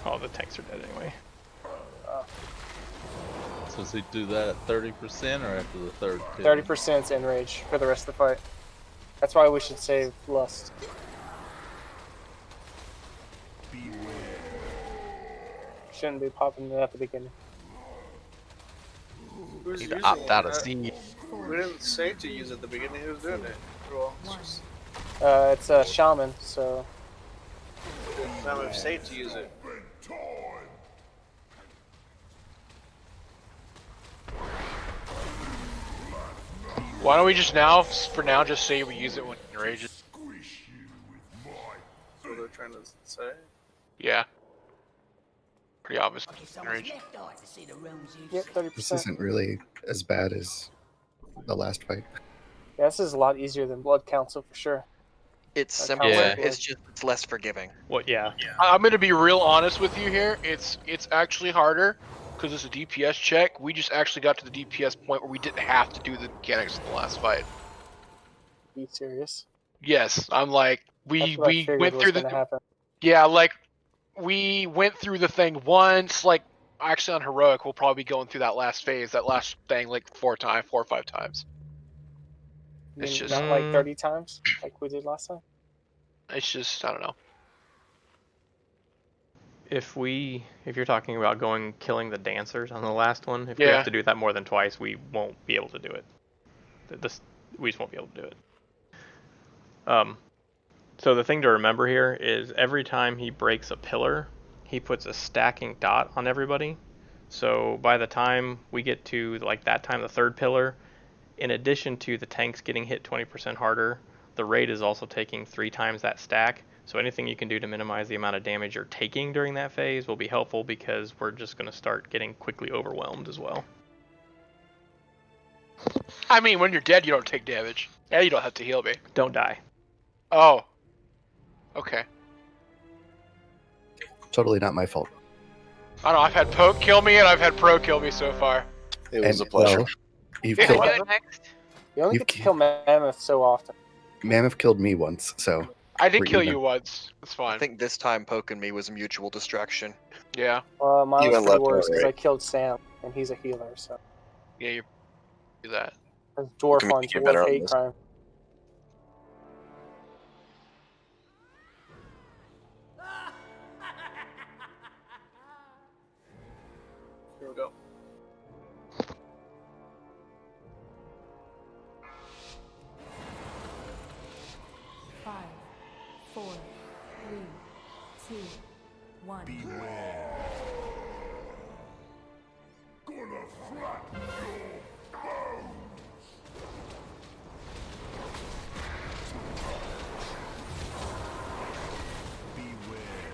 Oh, the tanks are dead anyway. So does he do that at 30% or after the third kill? 30% enrage for the rest of the fight. That's why we should save Lust. Shouldn't be popping it at the beginning. Who's Need using to opt out it? of scene. We didn't say to use it at the beginning. Who's doing it? Well, it's just It's a shaman, so now we've said to use it. Why don't we just now, for now, just say we use it when it rages? That's what they're trying to say. Yeah. Pretty obvious. Enrage. yep, 30%. This isn't really as bad as the last fight. Yeah, this is a lot easier than Blood Council for sure. It's That simpler. counts as It's just it's less forgiving. What? Yeah. I'm gonna be real honest with you here. It's actually harder because it's a DPS check. We just actually got to the DPS point where we didn't have to do the mechanics in the last fight. Be serious. Yes, I'm like That's what I figured went was through gonna happen. yeah, like we went through the thing once. Like actually on heroic, we'll probably be going through that last phase, that last thing, like 4 or 5 times. I It's mean, just not like 30 times like we did last time. it's just I don't know. If you're talking about killing the dancers on the last one, if we Yeah. have to do that more than twice, we won't be able to do it. We just won't be able to do it. So the thing to remember here is every time he breaks a pillar, he puts a stacking dot on everybody. So by the time we get to like that time, the third pillar, in addition to the tanks getting hit 20% harder, the raid is also taking 3 times that stack. So anything you can do to minimize the amount of damage you're taking during that phase will be helpful because we're just going to start getting quickly overwhelmed as well. I mean, when you're dead, you don't take damage. Yeah, you don't have to heal me. Don't die. Oh. Okay. Totally not my fault. I don't know. I've had poke kill me and I've had pro kill me so far. It was And, a pleasure. well, you've Who killed, goes next? You only You've get to kill Mammoth so often. Mammoth killed me once, so I did we're kill even. you once. That's I fine. think this time poking me was a mutual distraction. Yeah. Mine You was went pretty left, worse because right? I killed Sam, and he's a healer, so. Yeah, you do that. Dwarf can make hunts you worth better on 8 this. crime. Here we go. Five, four, three, two, one. Beware. Gonna flatten your bones. Beware.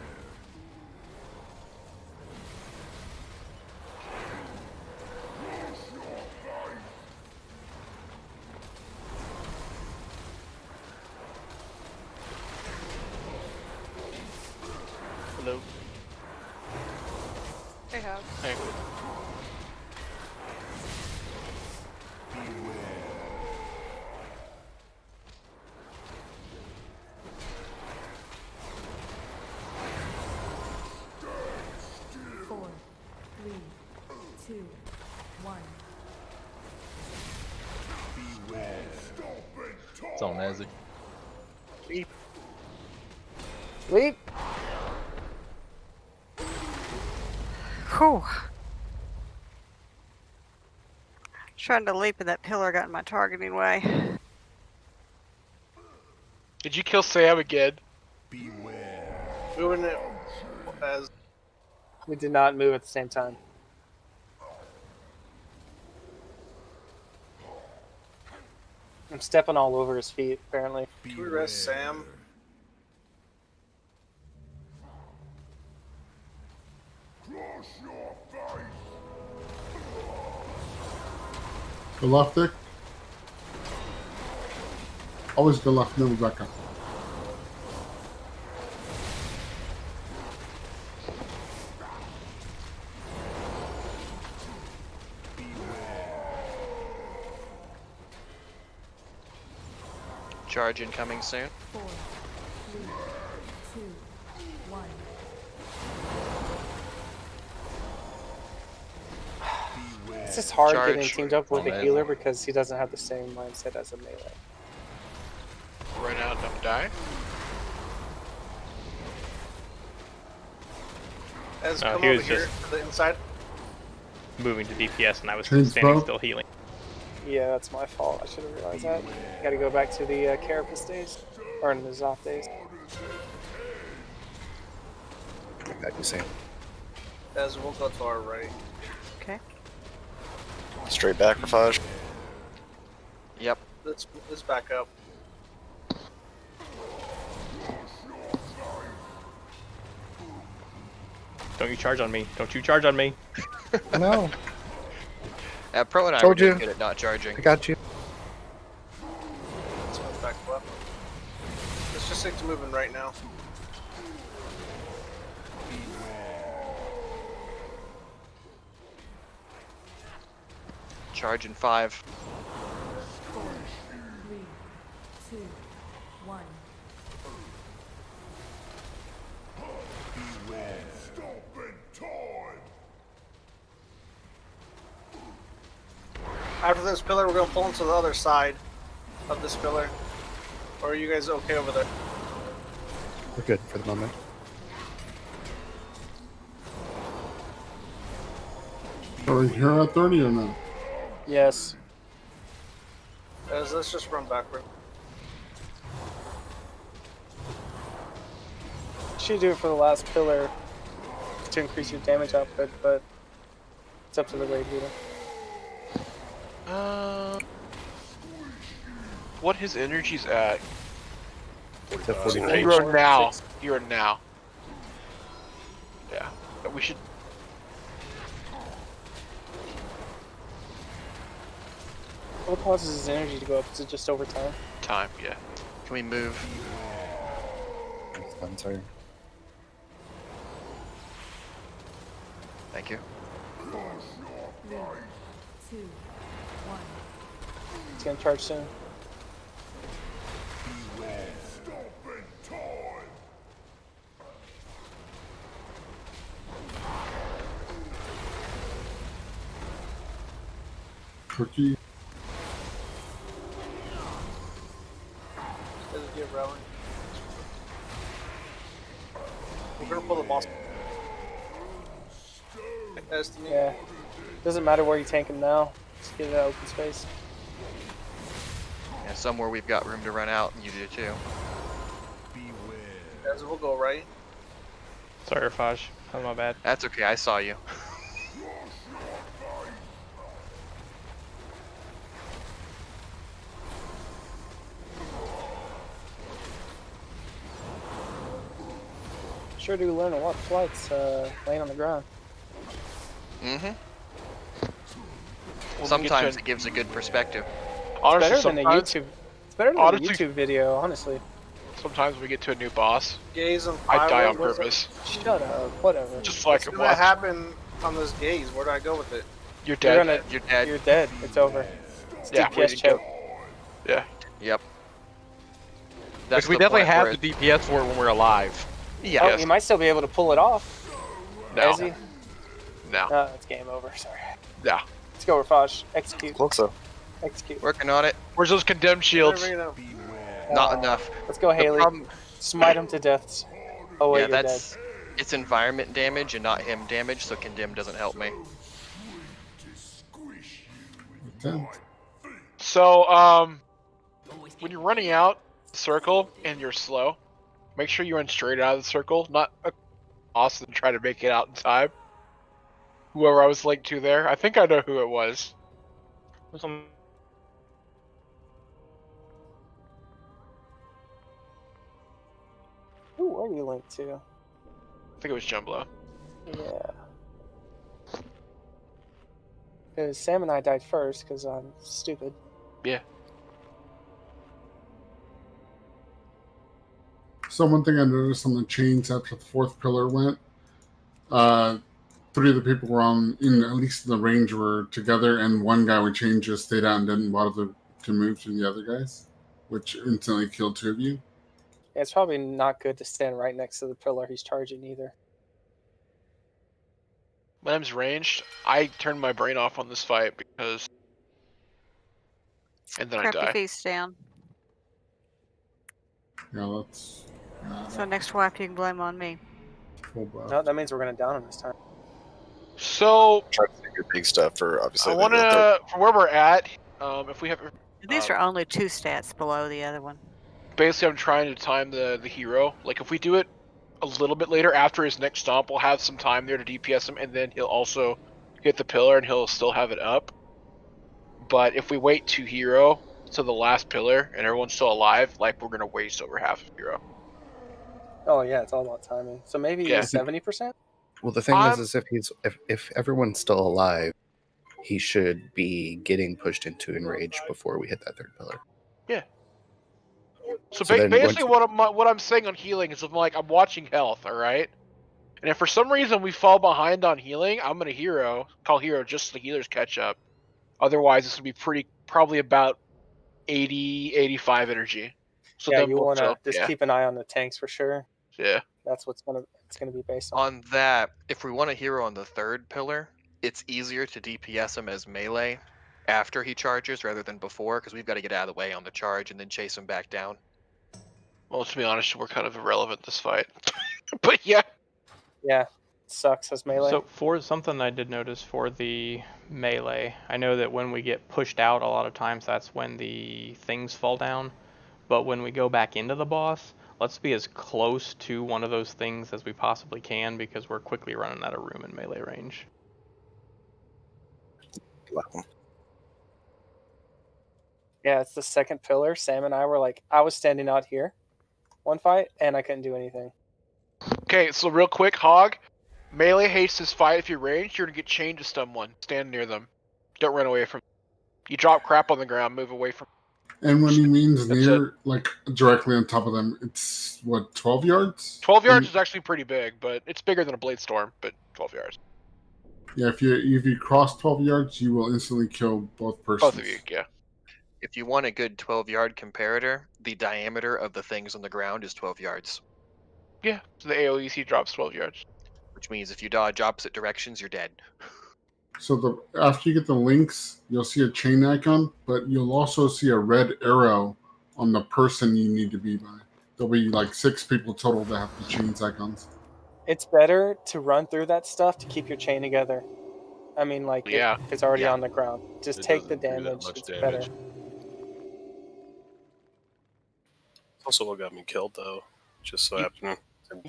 Close your eyes. Hello. Hey, Hug. Hey. Four, three, two, one. It's on Ezzy. Leap! Whew. Trying to leap and that pillar got in my targeting way. Did you kill Sam again? Moving it as We did not move at the same time. I'm stepping all over his feet, apparently. can we rest Sam? Cross your face. Go left, Dick. Always go left, never back up. Charge incoming soon. 4, 3, 2, 1. It's just hard Charge. getting teamed up with Oh, a healer because he doesn't have the same mindset as a melee. Run out, don't die. As No, come he over was here just- to the inside. Moving to DPS, and I was Change standing bow. still healing. Yeah, that's my fault. I should have realized that. Gotta go back to the Carapace days. Or in the Zoth days. That you say. As we'll go to our right. Okay. Straight back, Rafaj. Yep. Let's back up. Don't you charge on me. Don't you charge on me. No, Pro and I Told were doing you. good at not charging. I got you. Let's move back left. Let's just stick to moving right now. Charge in 5. 4, 3, 2, 1. After this pillar, we're gonna pull into the other side of this pillar. Or are you guys okay over there? We're good for the moment. Are we here at 30 or no? Yes. Let's just run backward. Should do it for the last pillar to increase your damage output, but it's up to the raid leader. What his energy's at? To 44. You are now. You are now. Yeah. But we should. What causes his energy to go up? Is it just over time? Time, yeah. Can we move? I'm sorry. Thank you. 4, 3, 2, 1. It's gonna charge soon. Cookie. Let's get rolling. We're gonna pull the boss. Destiny. Yeah. Doesn't matter where you tank him now. Just get it out open space. Yeah, somewhere we've got room to run out, and you do too. As we'll go right. Sorry, Rafaj. Oh, my bad. That's okay, I saw you. Sure do learn a lot of flights laying on the ground. Mm-hmm. When Sometimes it gives a good perspective. Honestly, Better than a sometimes, YouTube. It's better than honestly- a YouTube video, honestly. sometimes we get to a new boss. Gaze and I die fire, on what is it? purpose. Shut up. Whatever. Just like What's it gonna was. happen on this gaze? Where do I go with it? You're You're dead. gonna. You're dead. You're dead. It's over. It's Yeah, DPS choke. Yeah. Yep. Because we the definitely point have where the DPS for it when we're alive. Yeah. Oh, you might still be able to pull it off. No. Is he? No. No, it's game over. Sorry. No. Let's go, Rafaj. Execute. Looks so. Execute. Working on it. Where's those condemned shields? Not enough. Let's go, Haley. problem- Smite him to death. Oh wait, yeah, you're that's dead. it's environment damage and not him damage, so condemn doesn't help me. 10. So, when you're running out the circle and you're slow, make sure you run straight out of the circle, not across and try to make it out in time. Whoever I was linked to there, I think I know who it was. Who are you linked to? I think it was Jumblo. Yeah. Because Sam and I died first because I'm stupid. Yeah. So one thing I noticed on the chains after the fourth pillar went, 3 of the people were on, in at least the range, were together, and one guy with chain just stayed out and didn't bother to move to the other guys. which instantly killed 2 of you. Yeah, it's probably not good to stand right next to the pillar he's charging either. When I'm ranged, I turn my brain off on this fight because, and then Crap I your die. feast down. Yeah, that's So next wipe you can blame on me. full buff. No, that means we're gonna down him this time. So Try to take your big stuff for obviously. I want to, for where we're at, if we have, These are only 2 stats below the other one. basically I'm trying to time the hero. Like if we do it a little bit later after his next stomp, we'll have some time there to DPS him, and then he'll also hit the pillar and he'll still have it up. But if we wait to hero to the last pillar and everyone's still alive, like we're gonna waste over half of hero. Oh yeah, it's all about timing. So maybe Yeah. 70%. Well, the thing is if everyone's still alive, he should be getting pushed into enrage before we hit that 3rd pillar. Yeah. So, So then basically, what I'm saying on healing is I'm watching health, all right. And if for some reason we fall behind on healing, I'm gonna call hero just so the healers catch up. Otherwise, this would be probably about 80, 85 energy. So Yeah, then you we'll want to still- just yeah. keep an eye on the tanks for sure. Yeah. That's what's gonna be based on. On that, if we want a hero on the 3rd pillar, it's easier to DPS him as melee after he charges rather than before, because we've got to get out of the way on the charge and then chase him back down. Well, to be honest, we're kind of irrelevant this fight. But yeah. Yeah, sucks as melee. So for something I did notice for the melee, I know that when we get pushed out, a lot of times that's when the things fall down. But when we go back into the boss, let's be as close to one of those things as we possibly can, because we're quickly running out of room in melee range. Yeah, it's the 2nd pillar. Sam and I were like, I was standing out here one fight and I couldn't do anything. Okay, so real quick, Hog. Melee hates this fight. If you're ranged, you're gonna get chained to someone. Stand near them. Don't run away from them. You drop crap on the ground, move away from. And when he means That's near, like directly on top of them, it's what, 12 yards? 12 yards is actually pretty big, but it's bigger than a blade storm. But 12 yards. Yeah, if you cross 12 yards, you will instantly kill both persons. Both of you, yeah. If you want a good 12-yard comparator, the diameter of the things on the ground is 12 yards. Yeah, so the AOEC drops 12 yards. Which means if you dodge opposite directions, you're dead. So after you get the links, you'll see a chain icon, but you'll also see a red arrow on the person you need to be by. There'll be like 6 people total that have the chains icons. It's better to run through that stuff to keep your chain together. I mean, like, Yeah. if it's already on the ground. Just It take the doesn't do that damage. much It's damage. better. Also, what got me killed though, just so happened.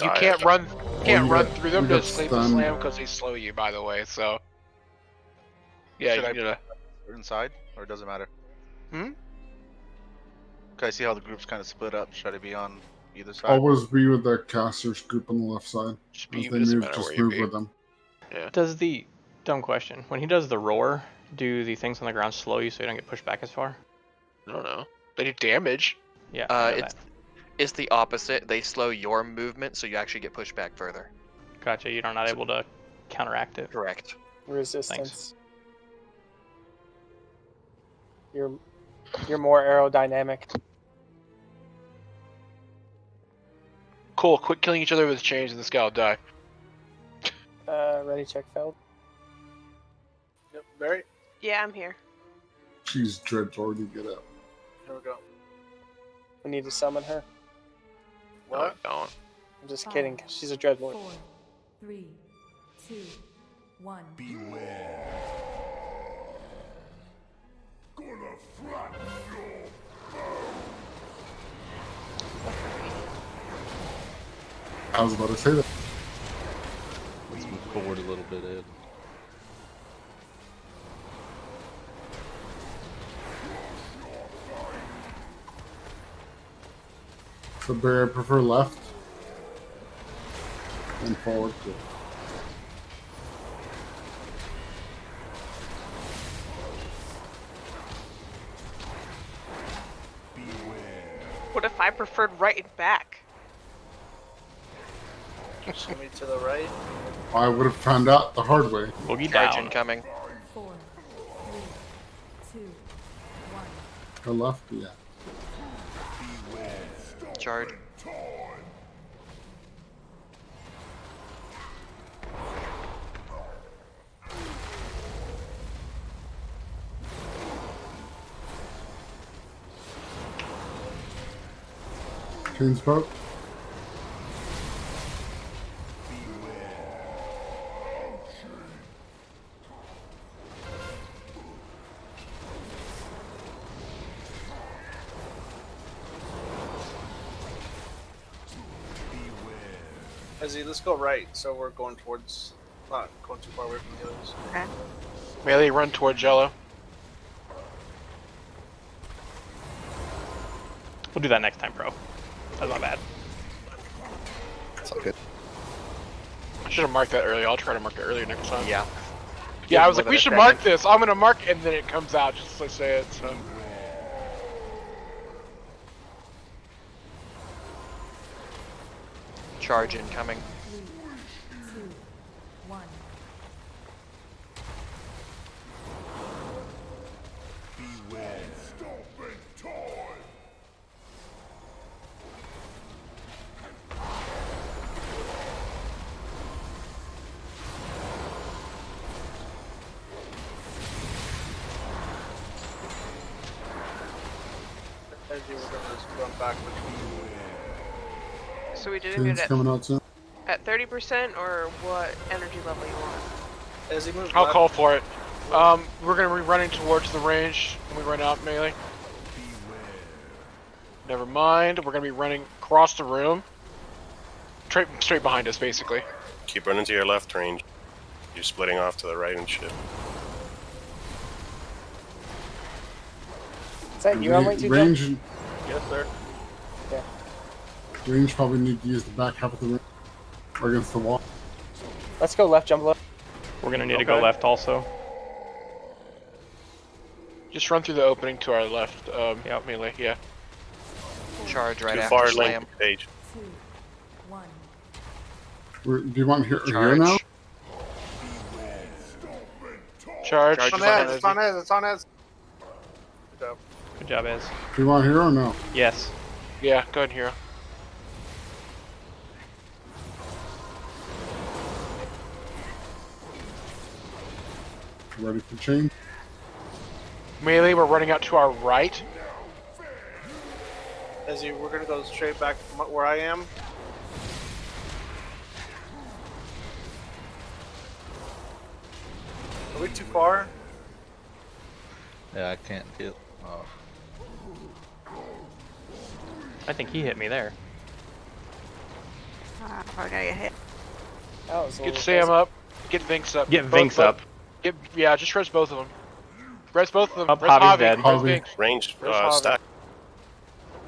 You can't run through them you to got escape the stunned. slam because they slow you. By the way, so yeah, Should I you gotta. inside, or does it matter? Hmm. Can I see how the group's kind of split up? Should I be on either side? Always be with the casters group on the left side. As they doesn't move, matter just where you move be. with them. Yeah. Does the dumb question, when he does the roar, do the things on the ground slow you so you don't get pushed back as far? I don't know. They do damage. Yeah. I know It's the opposite. They slow your movement, so you actually get pushed back further. Gotcha. You're not able to counteract it. Correct. Resistance. You're more aerodynamic. Cool. Quit killing each other with chains, and this guy will die. Ready, check, failed. Yep, Barry. Yeah, I'm here. She's dreadlord, get up. Here we go. We need to summon her. What? Don't. I'm just kidding. She's a dreadlord. 4, 3, 2, 1. Beware. Gonna flatten your I was about to say that. Let's move forward a little bit, Ed. So Barry, I prefer left and forward too. What if I preferred right and back? Send me to the right. I would have found out the hard way. Boogie Charge down. incoming. 4, 3, 2, 1. The left, yeah. charge. Chains broke. Izzy, let's go right, so we're going towards, not going too far away from the others. Okay. Melee, run towards yellow. We'll do that next time, Pro. That's not bad. It's all good. I should have marked that earlier. I'll try to mark it earlier next time. Yeah. Yeah, I was like, we should mark this. I'm gonna mark, and then it comes out just as I say it. So. Charge incoming. 3, 2, 1. Izzy, we're gonna just run back. So we did Chains it coming out soon. at 30% or what energy level you want? Izzy, move I'll left. call for it. We're gonna be running towards the range when we run out melee. Never mind. We're gonna be running across the room, straight behind us, basically. Keep running to your left range. You're splitting off to the right and shit. Is that you on link 2, Jeff? Range, Yes, sir. Yeah. range probably need to use the back half of the ring or against the wall. Let's go left, jump left. We're gonna need to go left also. Just run through the opening to our left. Melee. Yeah. Charge right Too after far slam. link page. 2, 1. Do you want here Charge. now? Charge. Charge It's on behind Ez, it's on Ez, it's on Ez. Good job. Good job, Ez. Do you want here or no? Yes. Yeah, go ahead, Hero. Ready for chain? Melee, we're running out to our right. Izzy, we're gonna go straight back from where I am. Are we too far? Yeah, I can't get. I think he hit me there. I'm probably gonna get hit. That was a Get little Sam crazy. up. Get Vinks up. Get Both Vinks up. Yeah, just res both of them. Res both of them. Up, Res Javi's Javi, dead. res Javi. Vinks. Range Where's Javi? stack.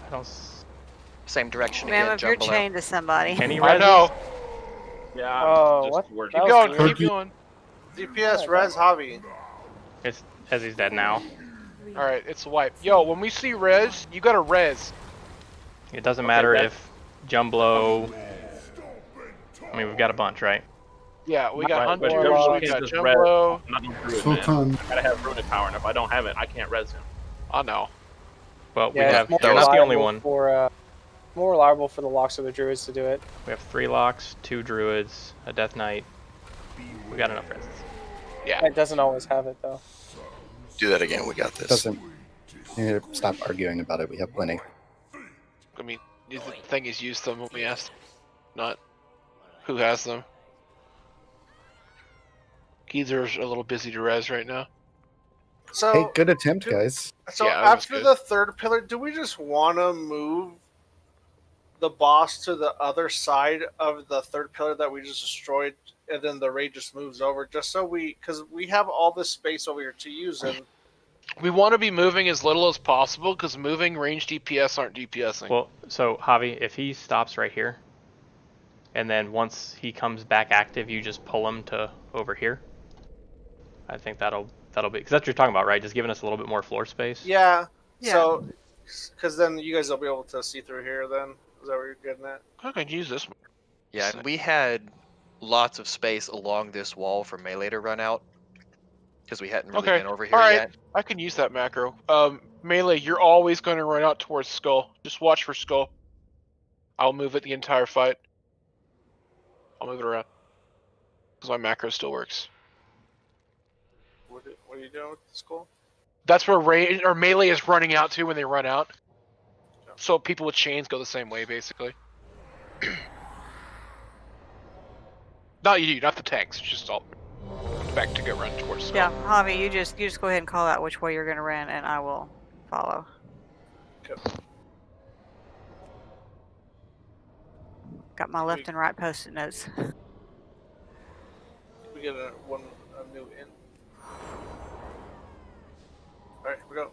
I don't. S- Same direction Ma'am, again. if you're Jump below. chained to somebody. Can he I res know. Yeah. Oh, just what? worried. That Keep was going. weird. Keep going. DPS, res Javi. It's as he's dead now. All right, it's a wipe. Yo, when we see res, you gotta res. It doesn't matter that- if Jumblo. I mean, we've got a bunch, right? Yeah, we got Right, but hunters. Warlock. We you got can't just res. Jumbo. I'm not even druid, Still man. time. I gotta have druid power, and if I don't have it, I can't res him. I know. Well, we Yeah, have. it's You're more not the only reliable one. For, more reliable for the locks of the druids to do it. We have 3 locks, 2 druids, a death knight. We got enough reses. Yeah. It doesn't always have it though. Do that again. We got this. Doesn't. You need to stop arguing about it. We have plenty. I mean, the thing is, use them when we ask, not who has them. Geezer's a little busy to res right now. So, Hey, good attempt, guys. so Yeah, that was after good. the third pillar, do we just want to move the boss to the other side of the third pillar that we just destroyed, and then the raid just moves over, just so because we have all this space over here to use, and We want to be moving as little as possible because moving range DPS aren't DPSing. Well, so Javi, if he stops right here, and then once he comes back active, you just pull him to over here. I think that'll be because that's what you're talking about, right? Just giving us a little bit more floor space. yeah. So, because then you guys will be able to see through here. Then is that what you're getting at? I can use this one. Yeah, and we had lots of space along this wall for melee to run out because we hadn't really Okay. been over here All right. yet. I can use that macro. Melee, you're always going to run out towards Skull. Just watch for Skull. I'll move it the entire fight. I'll move it around. Because my macro still works. What are you doing with the skull? That's where range or melee is running out to when they run out. So people with chains go the same way, basically. Not you, not the tanks. Just all back to go run towards skull. Yeah, Javi, you just go ahead and call out which way you're gonna run, and I will follow. Okay. Got my left and right post-it notes. We get a new in. Alright, here we go.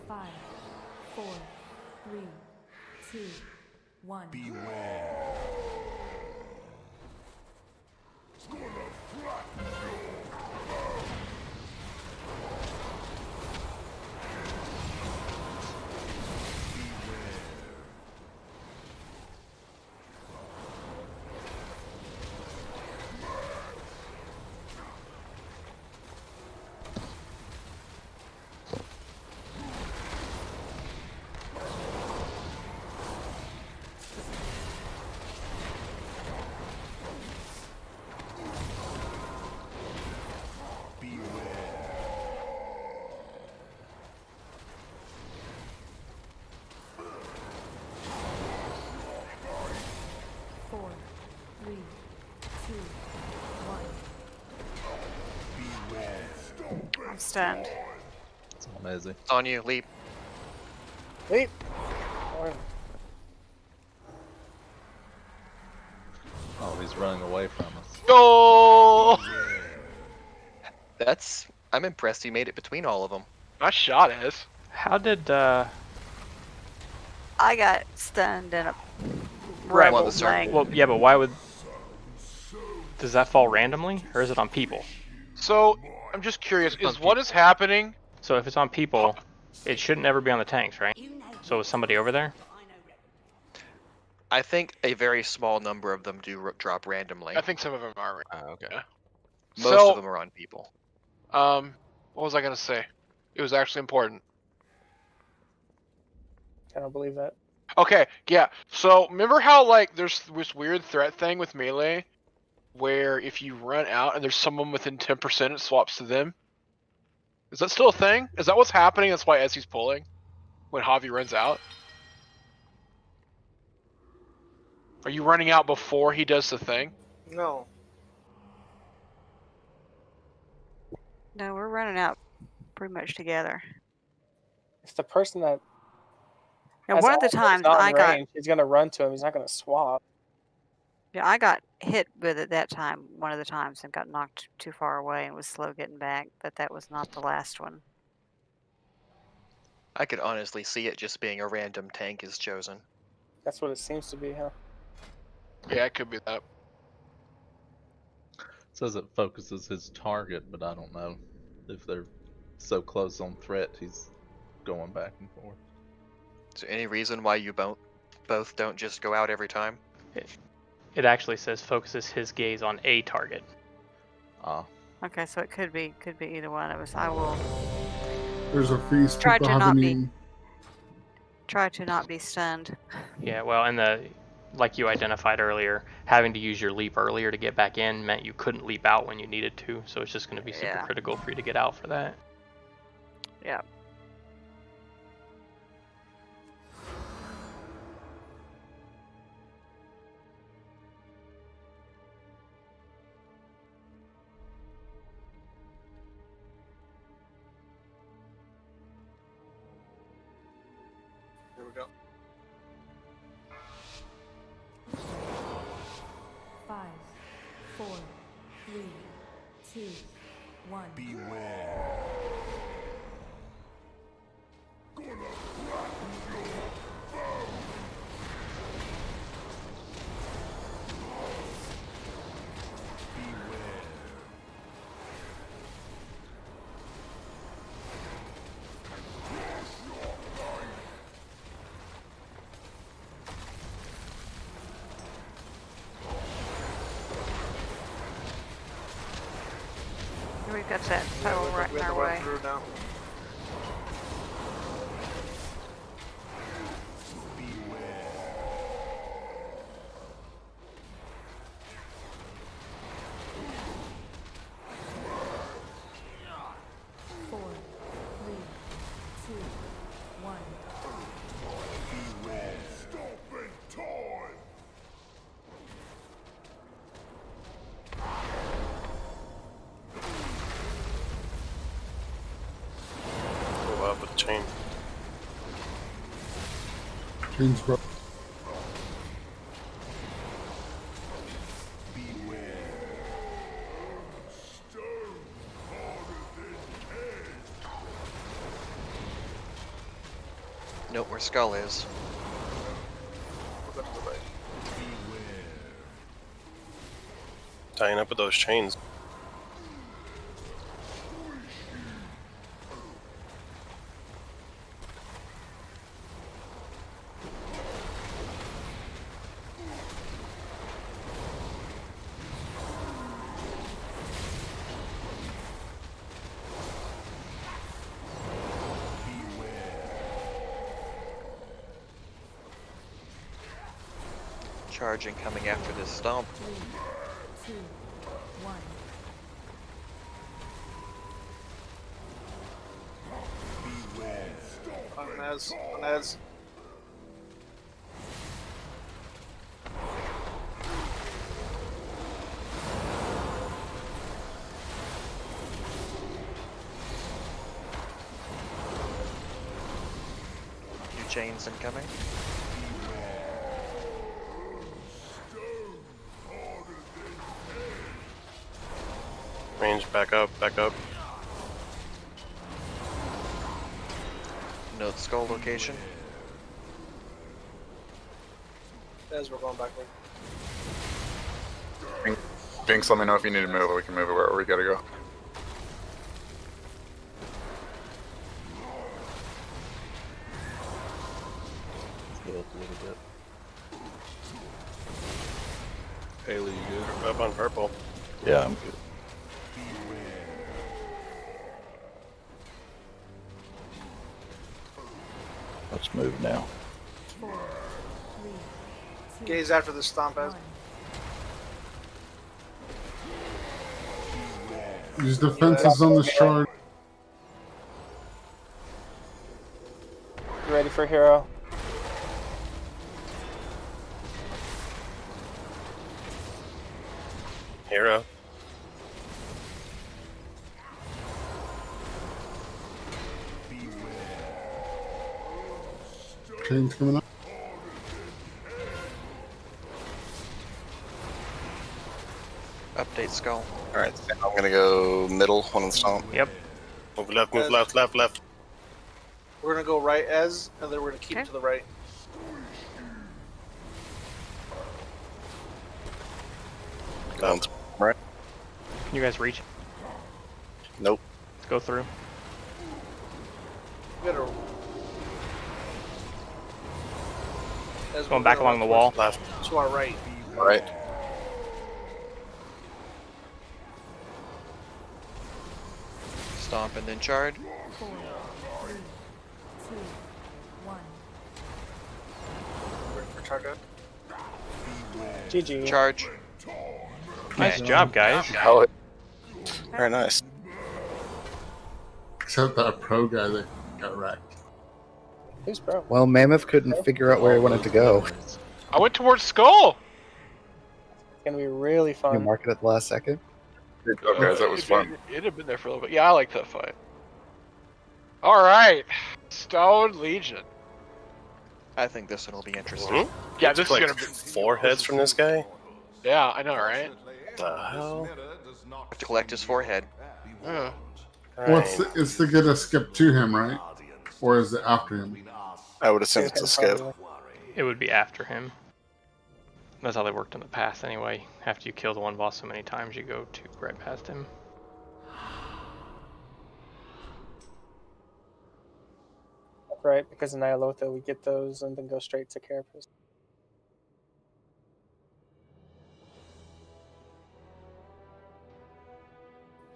Five, 4, 3, 2, 1. Beware. Four, 3, 2, 1. I'm stunned. It's amazing. It's on you, leap. Leap. Oh, he's running away from us. Oh! I'm impressed he made it between all of them. Nice shot, Ez. How did I got stunned in a Right. rebel thing. Well, yeah, but why would? Does that fall randomly, or is it on people? So I'm just curious: is what is happening? So if it's on people, it shouldn't ever be on the tanks, right? So is somebody over there? I think a very small number of them do drop randomly. I think some of them are. Okay. Yeah. Most of them are on people. What was I gonna say? It was actually important. I don't believe that. Okay, yeah. So remember how like there's this weird threat thing with melee, where if you run out and there's someone within 10%, it swaps to them. Is that still a thing? Is that what's happening? That's why Essie's pulling when Javi runs out. Are you running out before he does the thing? No. No, we're running out pretty much together. It's the person that. Now, has one of the all those times not in I got, range, he's gonna run to him. He's not gonna swap. yeah, I got hit with it that time, one of the times, and got knocked too far away and was slow getting back, but that was not the last one. I could honestly see it just being a random tank is chosen. That's what it seems to be, huh? Yeah, it could be that. It says it focuses his target, but I don't know if they're so close on threat, he's going back and forth. Is there any reason why you both don't just go out every time? It actually says focuses his gaze on a target. Ah. Okay, so it could be either one of us. I will There's a feast. try People to not haven't be even. try to not be stunned. Yeah, well, and like you identified earlier, having to use your leap earlier to get back in meant you couldn't leap out when you needed to, so it's just going to be super Yeah. critical for you to get out for that. Yeah. Here we go. 5, 4, 3, 2, 1. Beware. We've got that pedal right in our way. Through now. Chains broke. Note where Skull is. Tying up with those chains. Charging coming after this stomp. 3, 2, 1. On Ez. New chains incoming. Range, back up, back up. Note Skull location. Ez, we're going backward. Binks, let me know if you need to move it. We can move it wherever we gotta go. Go up a little bit. Haley, you good? Up on purple. Yeah, I'm good. Let's move now. 4, 3, 2, Gaze after the stomp, Ez. 1. Use defenses on the shard. You ready for hero? Hero. Chains coming up. Update Skull. Alright, I'm gonna go middle, one on the stomp. Yep. Move left, move left, left, left. We're gonna go right, Ez, and then we're gonna keep to the right. Going right. Can you guys reach? Nope. Let's go through. We gotta. Ez, Going we're back gonna along the left wall. towards- To our right. Alright. Stomp and then charge. 4, 3, 2, 1. Ready for target. GG. Charge. Nice job, guys. Hell, very nice. Except that pro guy that got wrecked. Who's pro? Well, Mammoth couldn't figure out where he wanted to go. I went towards Skull. It's gonna be really You fun. mark it at the last second. Good job, guys. That was fun. It'd have been there for a little bit. Yeah, I like that fight. All right, Stone Legion. I think this one will be interesting. Yeah, this is like gonna be. 4 heads from this guy? Yeah, I know, right? The hell? Have to collect his forehead. Yeah. What's the, it's to get a skip to him, right? Or is it after him? I would assume it's a skip. It would be after him. That's how they worked in the past anyway. After you kill the one boss so many times, you go to right past him. Right, because in Nyalotha we get those and then go straight to Carapace.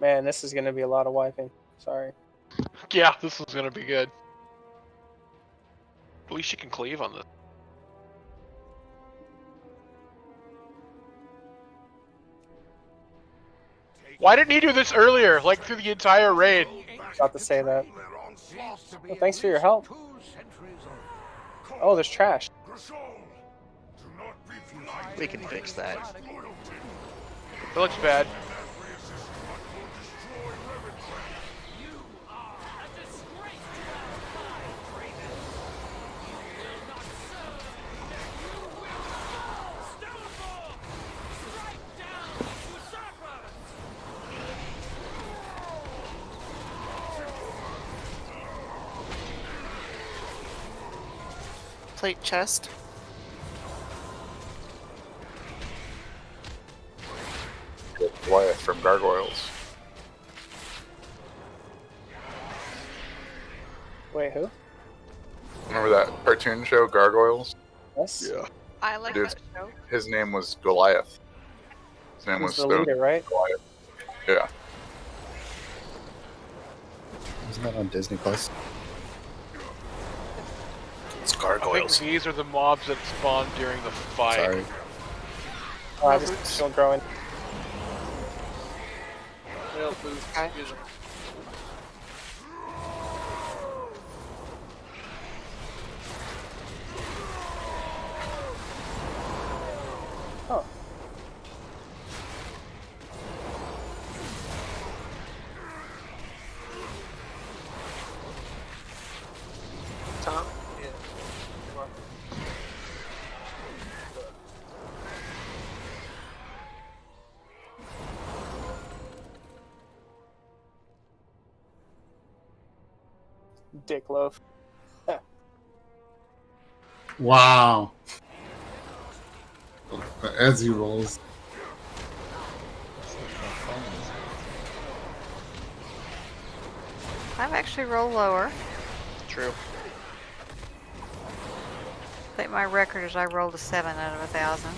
Man, this is gonna be a lot of wiping. Sorry. Yeah, this is gonna be good. At least you can cleave on this. Why didn't he do this earlier, like through the entire raid? About to say that. Well, thanks for your help. Oh, there's trash. We can fix that. It looks bad. plate chest. Goliath from Gargoyles. Wait, who? Remember that cartoon show, Gargoyles? Yes. Yeah. I like Dude, that show. his name was Goliath. His name He's was the Stone leader, right? Goliath. Yeah. Isn't that on Disney Plus? It's I think Gargoyles. these are the mobs that spawn during the fight. Sorry. Oh, I just still growing. Male boots, use 'em. Oh. Tom? Yeah. Come on. Dick loaf. Wow. The Ezzy rolls. I've actually rolled lower. True. I think my record is I rolled a 7 out of 1,000.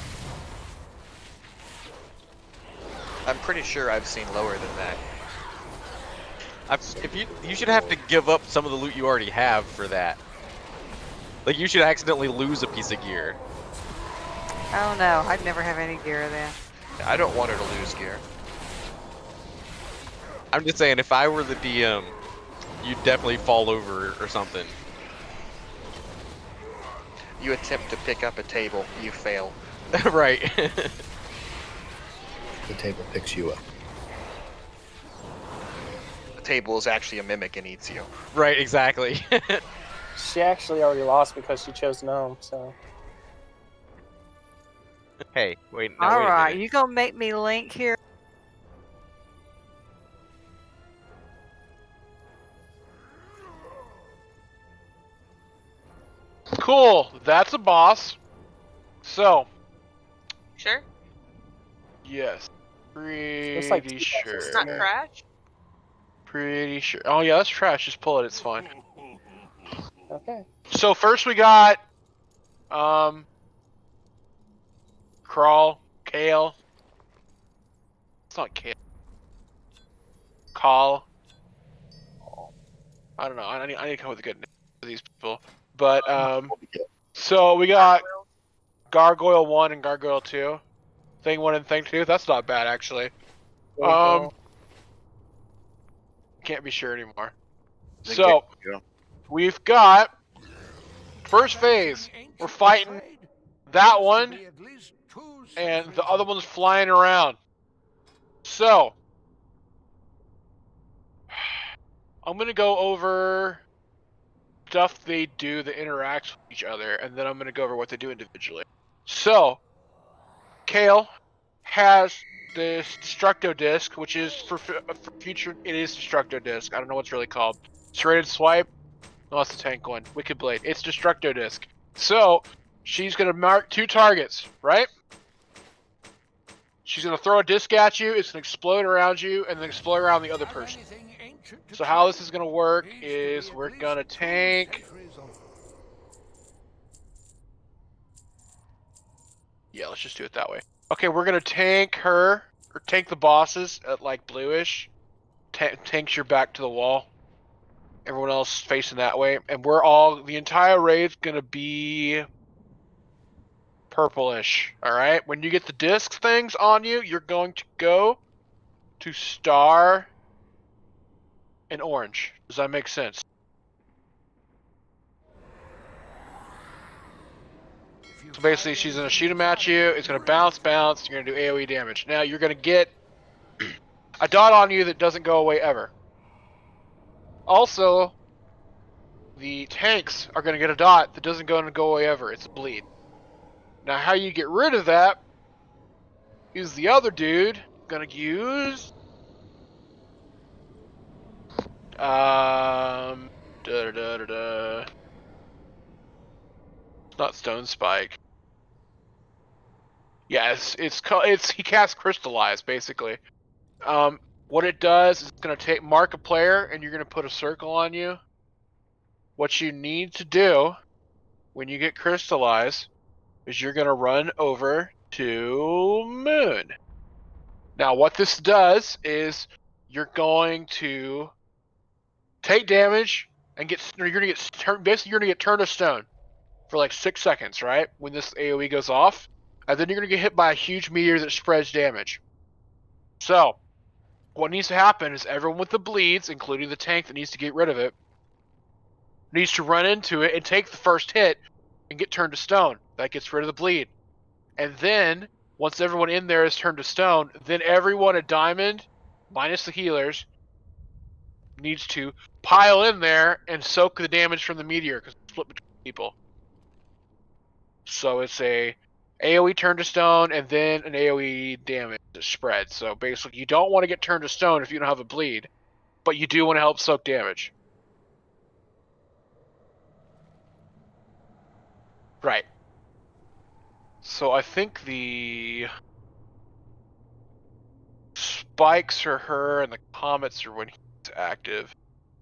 I'm pretty sure I've seen lower than that. If you should have to give up some of the loot you already have for that. Like you should accidentally lose a piece of gear. Oh no, I'd never have any gear then. I don't want her to lose gear. I'm just saying, if I were the DM, you'd definitely fall over or something. You attempt to pick up a table, you fail. Right. The table picks you up. The table is actually a mimic and eats you. Right, exactly. She actually already lost because she chose gnome, so. Hey, wait. Now, wait a Alright, minute. you gonna make me link here? Cool. That's a boss. So, Sure. yes. Looks like Pretty two sure. It's not trash. Pretty sure. Oh yeah, that's trash. Just pull it. It's fine. Okay. So first we got, Crawl, Kale. It's not Kale. Call. I don't know. I need to come up with a good name for these people. But so we got Gargoyle 1 and Gargoyle 2. Thing 1 and Thing 2. That's not bad actually. Can't be sure anymore. So we've got first phase. We're fighting that one, and the other one's flying around. So I'm gonna go over stuff they do that interacts with each other, and then I'm gonna go over what they do individually. So Kale has this Destructo Disc, which is for future. It is Destructo Disc. I don't know what's really called. Serrated Swipe. No, that's the tank one. Wicked Blade. It's Destructo Disc. So she's gonna mark 2 targets, right? She's gonna throw a disc at you. It's gonna explode around you, and then explode around the other person. So how this is gonna work is we're gonna tank. Yeah, let's just do it that way. Okay, we're gonna tank her, or tank the bosses at like bluish. Tanks your back to the wall. Everyone else facing that way, and the entire raid's gonna be purplish. All right. When you get the disc things on you, you're going to go to star and orange. Does that make sense? So basically, she's gonna shoot them at you. It's gonna bounce. You're gonna do AOE damage. Now you're gonna get a dot on you that doesn't go away ever. Also, the tanks are gonna get a dot that doesn't go away ever. It's a bleed. Now, how you get rid of that is the other dude gonna use not Stone Spike. Yes, he casts Crystallize basically. What it does is it's gonna mark a player, and you're gonna put a circle on you. What you need to do when you get Crystallize is you're gonna run over to Moon. Now, what this does is you're going to take damage and you're gonna get turned to stone for like 6 seconds, right? When this AoE goes off, and then you're gonna get hit by a huge meteor that spreads damage. So, what needs to happen is everyone with the bleeds, including the tank that needs to get rid of it, needs to run into it and take the first hit and get turned to stone. That gets rid of the bleed. And then, once everyone in there is turned to stone, then everyone at Diamond, minus the healers, needs to pile in there and soak the damage from the meteor because it's split between people. So it's a AoE turn to stone and then an AoE damage spread. So basically, you don't want to get turned to stone if you don't have a bleed, but you do want to help soak damage. Right. So I think the spikes are her and the comets are when he's active.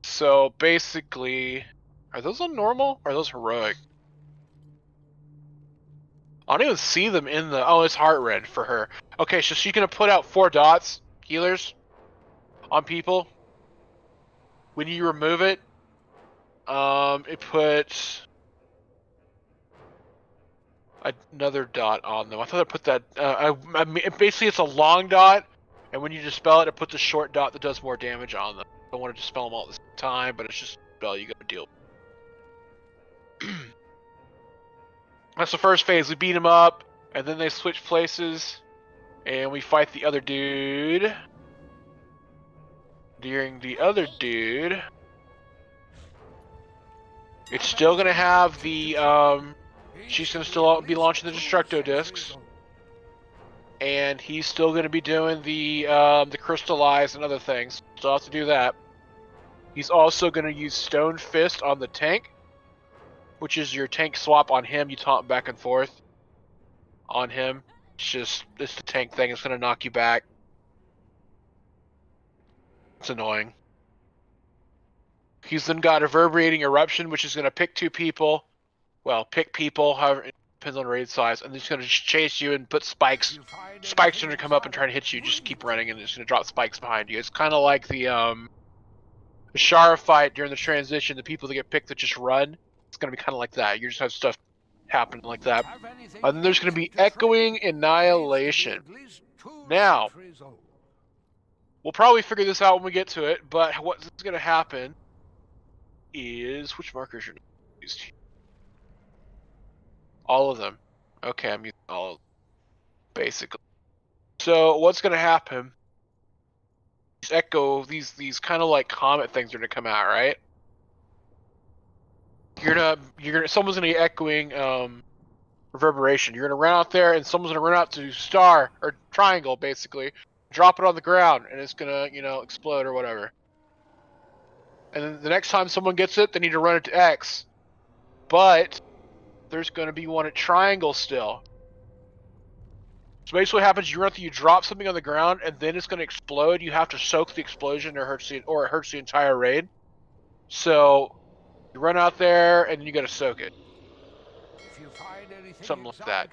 So basically, are those on normal or are those heroic? I don't even see them in the... Oh, it's Heart Red for her. Okay, so she's going to put out 4 dots, healers, on people. When you remove it, it puts another dot on them. I thought I put that... basically, it's a long dot, and when you dispel it, it puts a short dot that does more damage on them. I don't want to dispel them all at the same time, but it's just a spell you got to deal with. That's the first phase. We beat him up, and then they switch places, and we fight the other dude. During the other dude, it's still going to have the, she's going to still be launching the Destructo Discs, and he's still going to be doing the Crystallize and other things. Still have to do that. He's also going to use Stone Fist on the tank, which is your tank swap on him. You taunt back and forth on him. It's the tank thing. It's going to knock you back. It's annoying. He's then got Reverberating Eruption, which is going to pick 2 people. Well, pick people, however, it depends on raid size. And he's going to chase you and put spikes. Spikes are going to come up and try to hit you. Just keep running, and it's going to drop spikes behind you. It's kind of like the Shara fight during the transition. The people that get picked that just run. It's going to be kind of like that. You just have stuff happen like that. And then there's going to be Echoing Annihilation. Now, we'll probably figure this out when we get to it, but what's going to happen is... Which markers are used? All of them. Okay, I'm using all of them, basically. So what's going to happen? These kind of like comet things are going to come out, right? Someone's going to be echoing Reverberation. You're going to run out there, and someone's going to run out to Star or Triangle, basically, drop it on the ground, and it's going to, explode or whatever. And then the next time someone gets it, they need to run it to X. But there's going to be one at Triangle still. So basically what happens, you drop something on the ground, and then it's going to explode. You have to soak the explosion, or it hurts the entire raid. So you run out there, and you got to soak it. Something like that.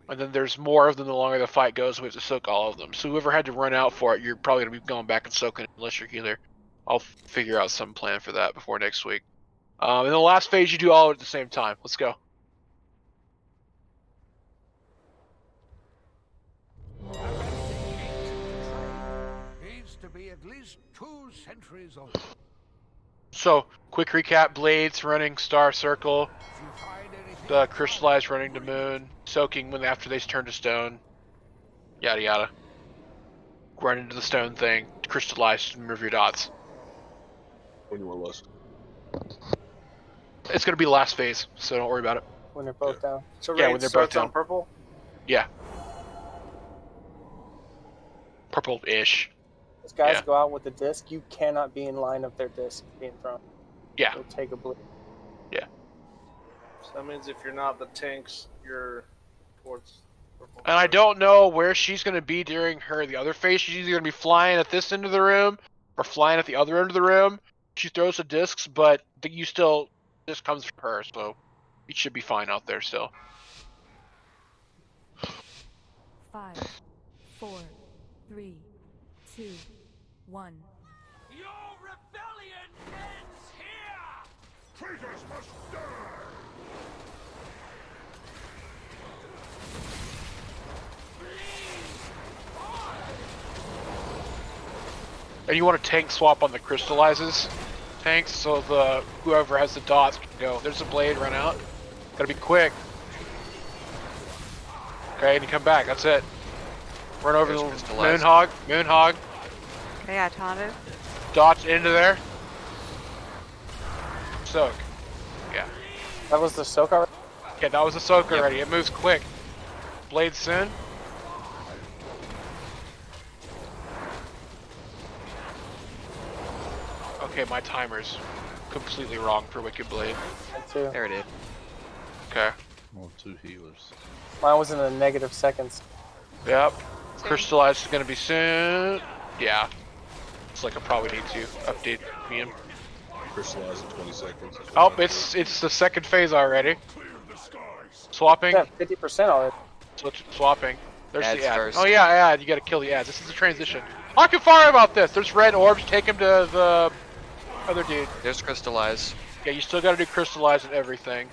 And then there's more of them the longer the fight goes. We have to soak all of them. So whoever had to run out for it, you're probably going to be going back and soaking it unless you're healer. I'll figure out some plan for that before next week. In the last phase, you do all of it at the same time. Let's go. Needs to be at least 2 centuries old. So, quick recap: Blades running Star Circle, the Crystallized running to Moon, soaking when after they turn to stone, yada yada. Run into the stone thing, Crystallized, and remove your dots. When you were lost. It's gonna be the last phase, so don't worry about it. When they're both down. So Yeah, raid when they're both starts on down. purple? Yeah. Purple-ish. As guys Yeah. go out with the disc, you cannot be in line of their disc being thrown. Yeah. It'll take a bleed. Yeah. So that means if you're not the tanks, you're towards purple. And I don't know where she's going to be during the other phase. She's either going to be flying at this end of the room or flying at the other end of the room. She throws the discs, but this comes from her, so it should be fine out there still. 5, 4, 3, 2, 1. Your rebellion ends here! Traitors must die! And you want to tank swap on the crystallizes tanks, so whoever has the dots can go. There's a blade, run out. Gotta be quick. Okay, and you come back. That's it. Run over the Moonhog. Moonhog. Okay, I taunted. Dots into there. Soak. Yeah. That was the soak already? Yeah, that was the soak already. It moves quick. Blade soon. Okay, my timer's completely wrong for Wicked Blade. There it is. Okay. Well, 2 healers. Mine was in the negative seconds. Yep. Crystallized is gonna be soon. Yeah. It's like I probably need to update medium. Crystallize in 20 seconds. Oh, it's the second phase already. Swapping. Yeah, 50% already. Swapping. There's Ads the ad. first. Oh yeah, ad. You gotta kill the ads. This is the transition. I can fire about this. There's red orbs. Take him to the other dude. There's crystallize. Yeah, you still gotta do crystallize and everything.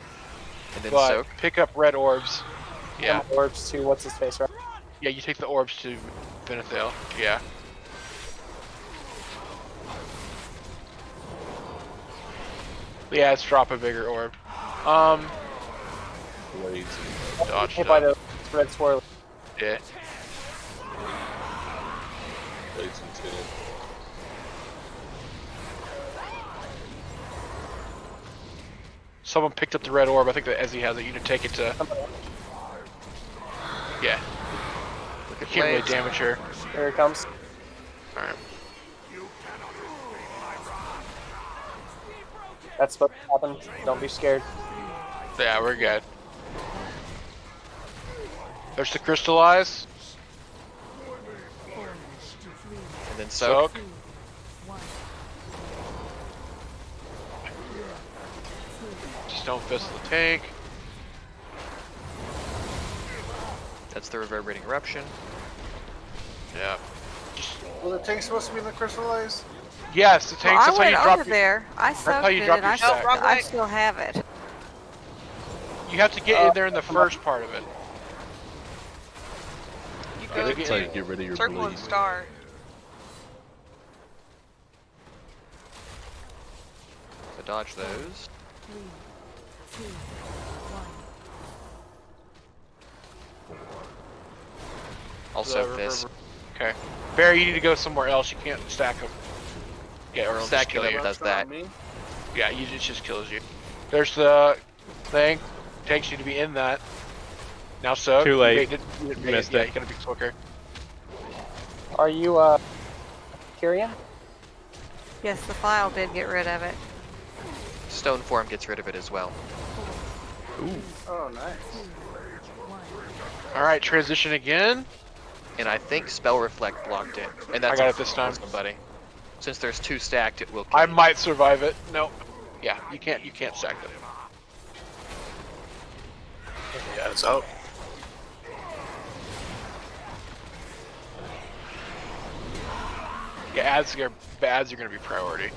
And then but soak. pick up red orbs. Yeah. Orbs to what's his face, right? Yeah, you take the orbs to Venethale. Yeah. Yeah, let's drop a bigger orb. Blades. Dodge Hit by the red swirl. Yeah. Blades and 10. Someone picked up the red orb. I think that Ezzy has it. You need to take it to. Yeah. Look at Can't really blades. damage her. Here it comes. Alright. That's supposed to happen. Don't be scared. Yeah, we're good. There's the crystallize. And then soak. Just don't fist the tank. That's the reverberating eruption. Yeah. Were the tanks supposed to be in the crystallize? Yes, the tanks. That's I how you went drop over your, there. I that's how soaked you it drop and your I, stack. I still have it. You have to get in there in the first part of it. You Yeah, go they to That's how you get rid of your circle bleed. and star. So dodge those. 3, 2, 1. Also this. Okay. Barry, you need to go somewhere else. You can't stack them. Yeah, or it'll just Stacking kill them you. does that. Yeah, it just kills you. There's the thing. Takes you to be in that. Now so. Too late. You Missed yeah, it. you gotta be quicker. Are you, Kyrian? Yes, the file did get rid of it. Stone form gets rid of it as well. Ooh. Oh, nice. Alright, transition again. And I think spell reflect blocked it. And that's I got it this time. Somebody. Since there's 2 stacked, it will kill I you. might survive it. No. Yeah, you can't stack them. Yeah, it's out. Yeah, ads are gonna be priority.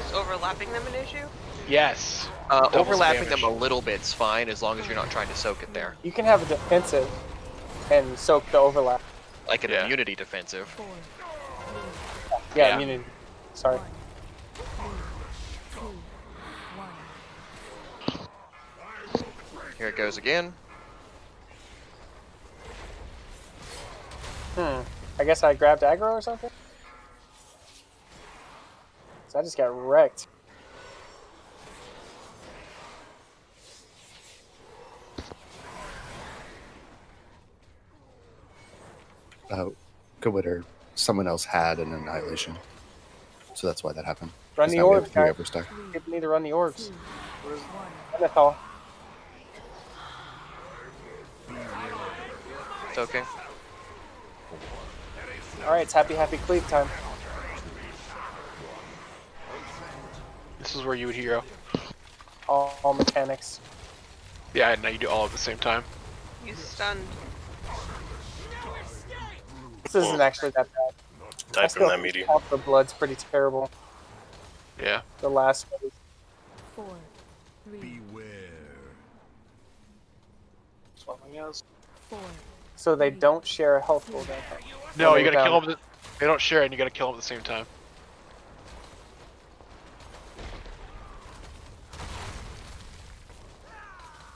Is overlapping them an issue? Yes. Double Overlapping damage. them a little bit's fine as long as you're not trying to soak it there. You can have a defensive and soak the overlap. Like an immunity defensive. Yeah, Yeah. immunity. Sorry. 2, 1. Here it goes again. I guess I grabbed aggro or something? So I just got wrecked. Good Witter, someone else had an annihilation. So that's why that happened. Run Because the now we have orbs, 3 guys. overstack. People need to run the orbs. That's all. It's okay. All right, it's happy cleave time. This is where you would hero. All mechanics. Yeah, now you do all at the same time. You stunned. This isn't actually that bad. Type I still in that think meteor. half the blood's pretty terrible. Yeah. The last phase. 4, 3, four. So they don't share a health cooldown. No, When you they're gotta kill down. them. They don't share, and you gotta kill them at the same time.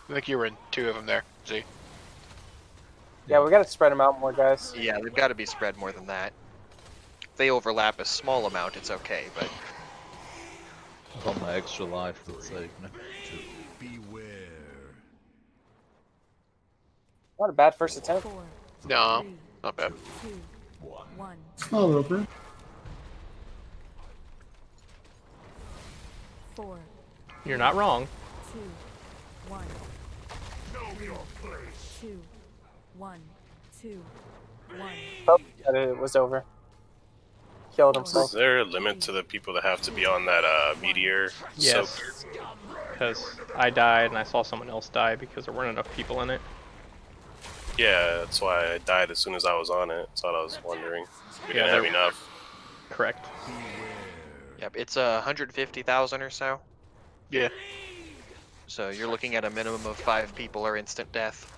I think you were in 2 of them there. See? Yeah, we gotta spread them out more, guys. Yeah, they've got to be spread more than that. If they overlap a small amount, it's okay, but On my extra life for the sake. Not a bad first attempt. No, not bad. 2, 1. It's not over. 4, You're not wrong. 2, 1. 2, 1, 2, 1. Oh, it was over. Killed Is himself. there a limit to the people that have to be on that meteor? Yes. Because I died and I saw someone else die because there weren't enough people in it. Yeah, that's why I died as soon as I was on it. That's what I was wondering. We Yeah, didn't have there- enough. Correct. yep, it's 150,000 or so. Yeah. So you're looking at a minimum of 5 people or instant death.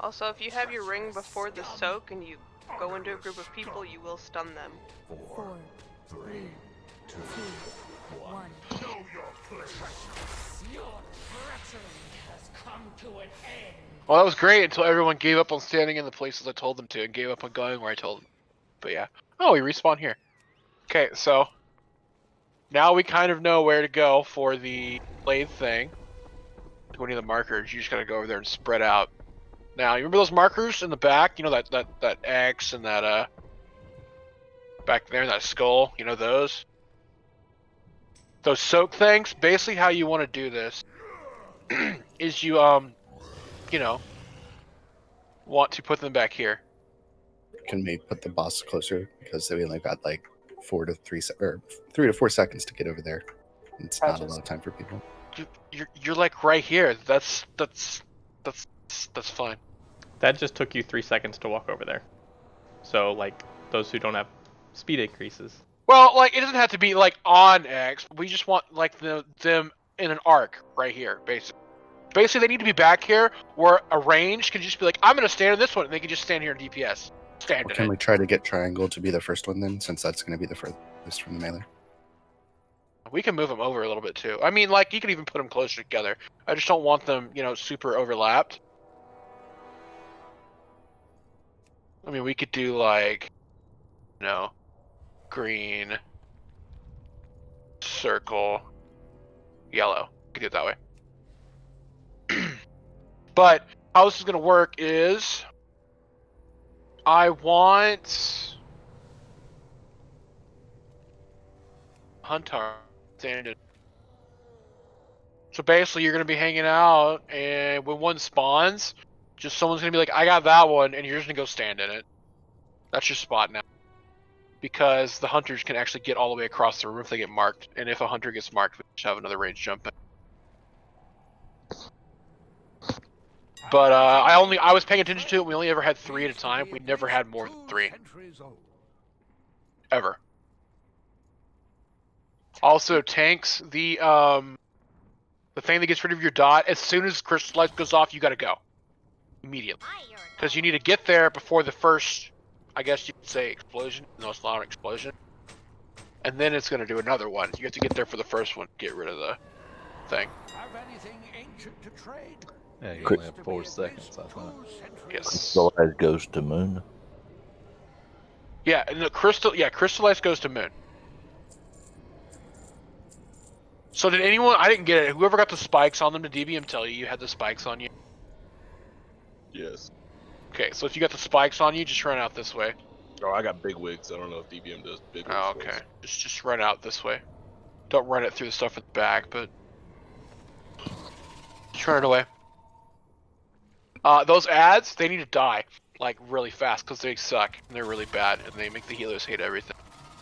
Also, if you have your ring before the soak and you go into a group of people, you will stun them. 4, 3, 2, 1. Well, that was great until everyone gave up on standing in the places I told them to and gave up on going where I told them. But yeah. Oh, we respawn here. Okay, so now we kind of know where to go for the lathe thing. To any of the markers, you just gotta go over there and spread out. Now, you remember those markers in the back? You know that X and that back there, that skull. You know those? Those soak things. Basically, how you want to do this is you you know, want to put them back here. Can we put the boss closer because we only got like 3 to 4 seconds to get over there? It's not a lot of time for people. You're like right here. That's fine. That just took you 3 seconds to walk over there. So, like, those who don't have speed increases. Well, like, it doesn't have to be like on X. We just want like them in an arc right here, basically. Basically, they need to be back here where a range can just be like, I'm gonna stand in this one, and they can just stand here in DPS. Stand in Can it. we try to get triangle to be the first one then, since that's going to be the furthest from the melee? We can move them over a little bit too. I mean, like, you can even put them closer together. I just don't want them, you know, super overlapped. I mean, we could do like, you know, green, circle, yellow. We could do it that way. But how this is going to work is I want Hunter standing. So basically, you're going to be hanging out, and when one spawns, just someone's going to be like, I got that one, and you're just going to go stand in it. That's your spot now. Because the hunters can actually get all the way across the room if they get marked, and if a hunter gets marked, we just have another range jump in. But I was paying attention to it. We only ever had 3 at a time. We never had more than 3. Ever. Also, tanks, the thing that gets rid of your dot, as soon as crystal light goes off, you gotta go. Immediately. Because you need to get there before the first, I guess you could say, explosion. No, it's not an explosion. And then it's gonna do another one. You have to get there for the first one to get rid of the thing. Have anything ancient to trade? Yeah, you Quick. only have 4 seconds, I think. Yes. Crystallized goes to moon. Yeah, and the crystallized goes to moon. So did anyone, I didn't get it, whoever got the spikes on them, did DBM tell you had the spikes on you? Yes. Okay, so if you got the spikes on you, just run out this way. Oh, I got big wigs. I don't know if DBM does big wigs. Oh, okay. Just run out this way. Don't run it through the stuff at the back, but turn it away. Those ads, they need to die like really fast because they suck and they're really bad and they make the healers hate everything.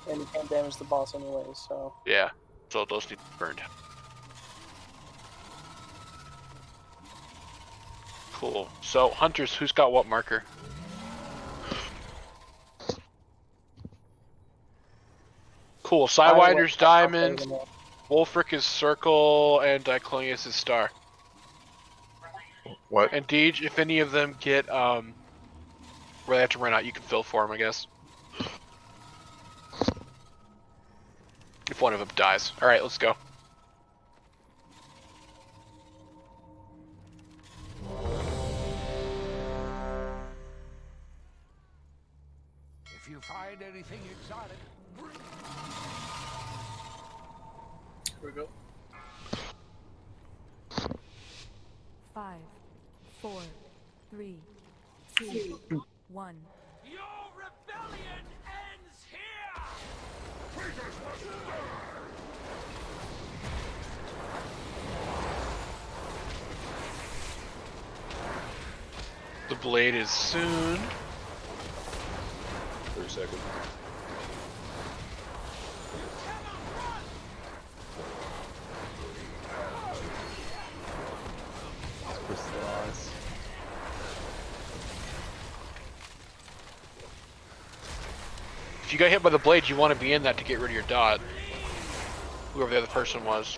And you can't damage the boss anyway, so. Yeah, so those need to be burned. Cool. So hunters, who's got what marker? Cool. Sidewinder's diamond, Wolfric is circle, and Diclonius is star. What? And Deej, if any of them get where they have to run out, you can fill for them, I guess. If one of them dies. All right, let's go. If you find anything exotic, Here we go. 5, 4, 3, 2, 1. your rebellion ends here! The blade is soon. 30 seconds. Crystallize. If you got hit by the blade, you want to be in that to get rid of your dot. Whoever the other person was.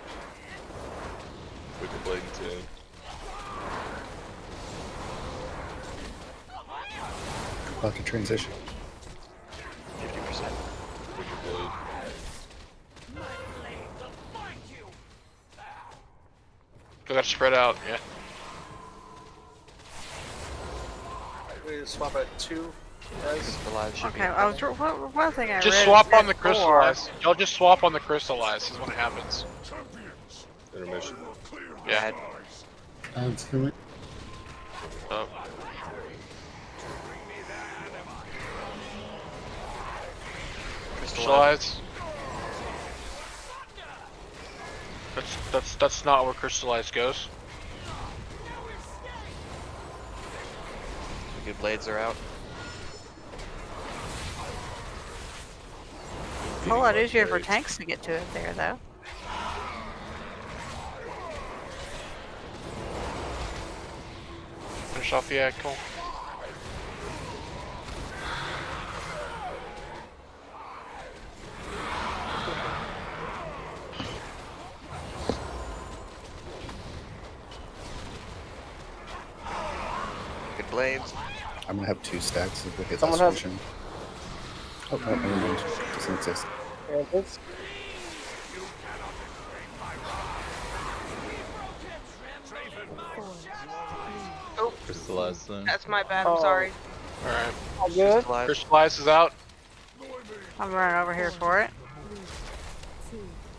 Wicked Blade and 10. About to transition. 50%. Wicked Blade. They got spread out, yeah. We need to swap at 2, guys. Okay, I was one thing I Just read swap said on the crystallize. Y'all just swap on the crystallize is what happens. Intermission. Yeah. Ads coming. Oh. Crystallize. That's not where crystallize goes. Good blades are out. It's a whole lot easier for tanks to get to it there, though. Finish off the ankle. Good blades. I'm gonna have 2 stacks of Wicked Someone has- Laceration. Oh, no, never mind. Doesn't exist. There it is. Oh, Crystallize soon. that's my bad. I'm sorry. Alright. All good. Crystallize is out. I'm running over here for it.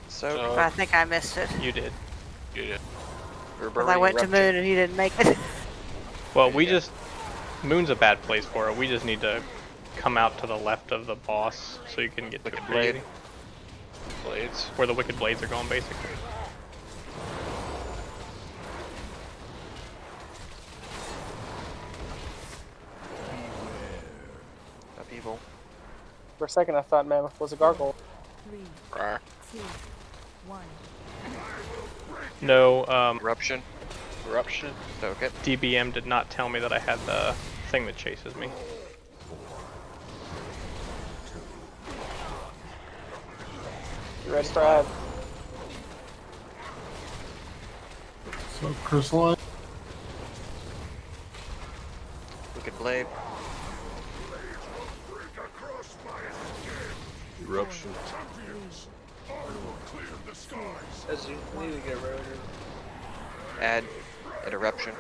So, But I think I missed it. You did. You did. Because I went to Moon and he didn't make it. Well, we just... Moon's a bad place for it. We just need to come out to the left of the boss so you can get to Wicked it pretty Blade. easy. Blades. Where the Wicked Blades are going, basically. Upheaval. For a second, I thought Mammoth was a gargoyle. 3, Rawr. 2, 1. No, Eruption. Eruption. Okay. DBM did not tell me that I had the thing that chases me. You ready for ad? So crystallize. Wicked blade. Eruption. As you need to get rid of it. Add an eruption.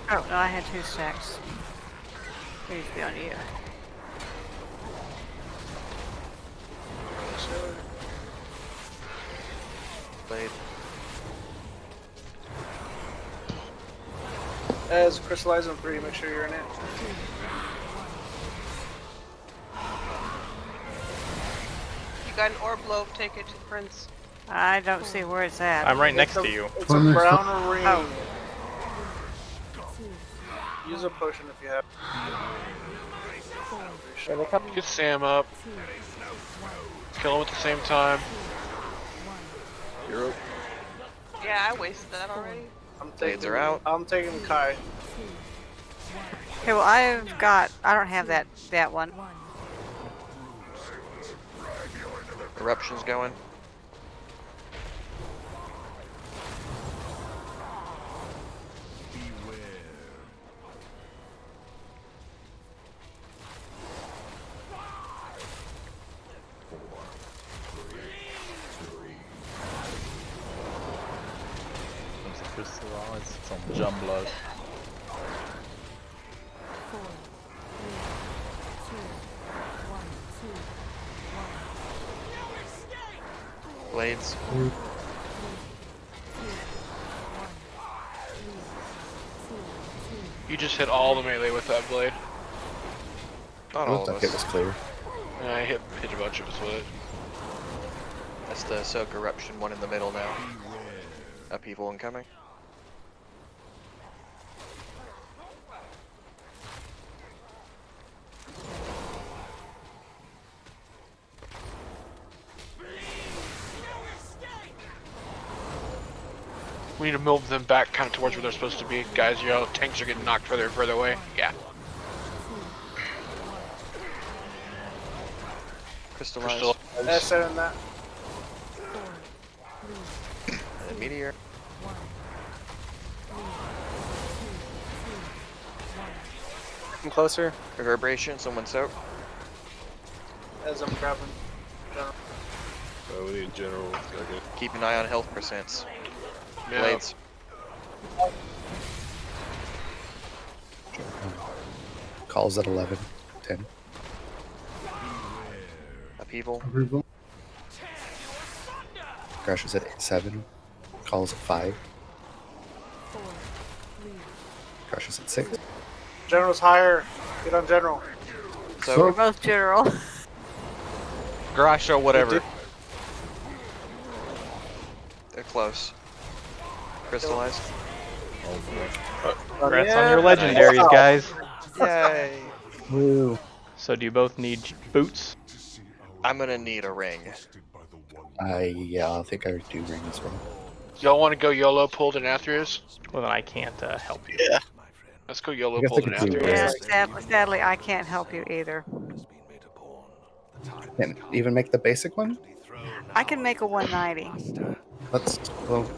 Oh, no, I had 2 stacks. It needs to be on you. Blade. As crystallize in 3, make sure you're in it. You got an orb loaf, take it to the prince. I don't see where it's at. I'm right next to you. It's a brown ring. Oh. Use a potion if you have. Get Sam up. Kill him at the same time. You're up. Yeah, I wasted that already. Blades are out. I'm taking Kai. Okay, well I don't have that one. Eruption's going. Crystallize. It's on Jumbo. 4, 3, 2, 1, 2, 1. Blades. You just hit all the melee with that blade. Not all of That hit us. was clear. Yeah, I hit a bunch of us with it. That's the soak eruption one in the middle now. Upheaval incoming. We need to move them back kind of towards where they're supposed to be. Guys, you know, tanks are getting knocked further and further away. Yeah. Crystallize. That's it in that. And meteor. Come closer. Reverberation. Someone soak. As I'm grabbing. We need general. Okay. Keep an eye on health percents. Yeah. Blades. Calls at 11, 10. Upheaval. Crashes at 7. Calls at 5. Crashes at 6. General's higher. Get on general. So We're both general. Garage or whatever. They're close. Crystallized. Congrats on your legendaries, guys. Yay. Woo. So do you both need boots? I'm gonna need a ring. Yeah, I think I do ring as well. Y'all want to go YOLO pull to Nathria's? Well, then I can't help you. Yeah. Let's go YOLO I guess pull I to could do Nathria's. Yeah, sadly I can't help you either. Can't even make the basic one? I can make a 190. Well,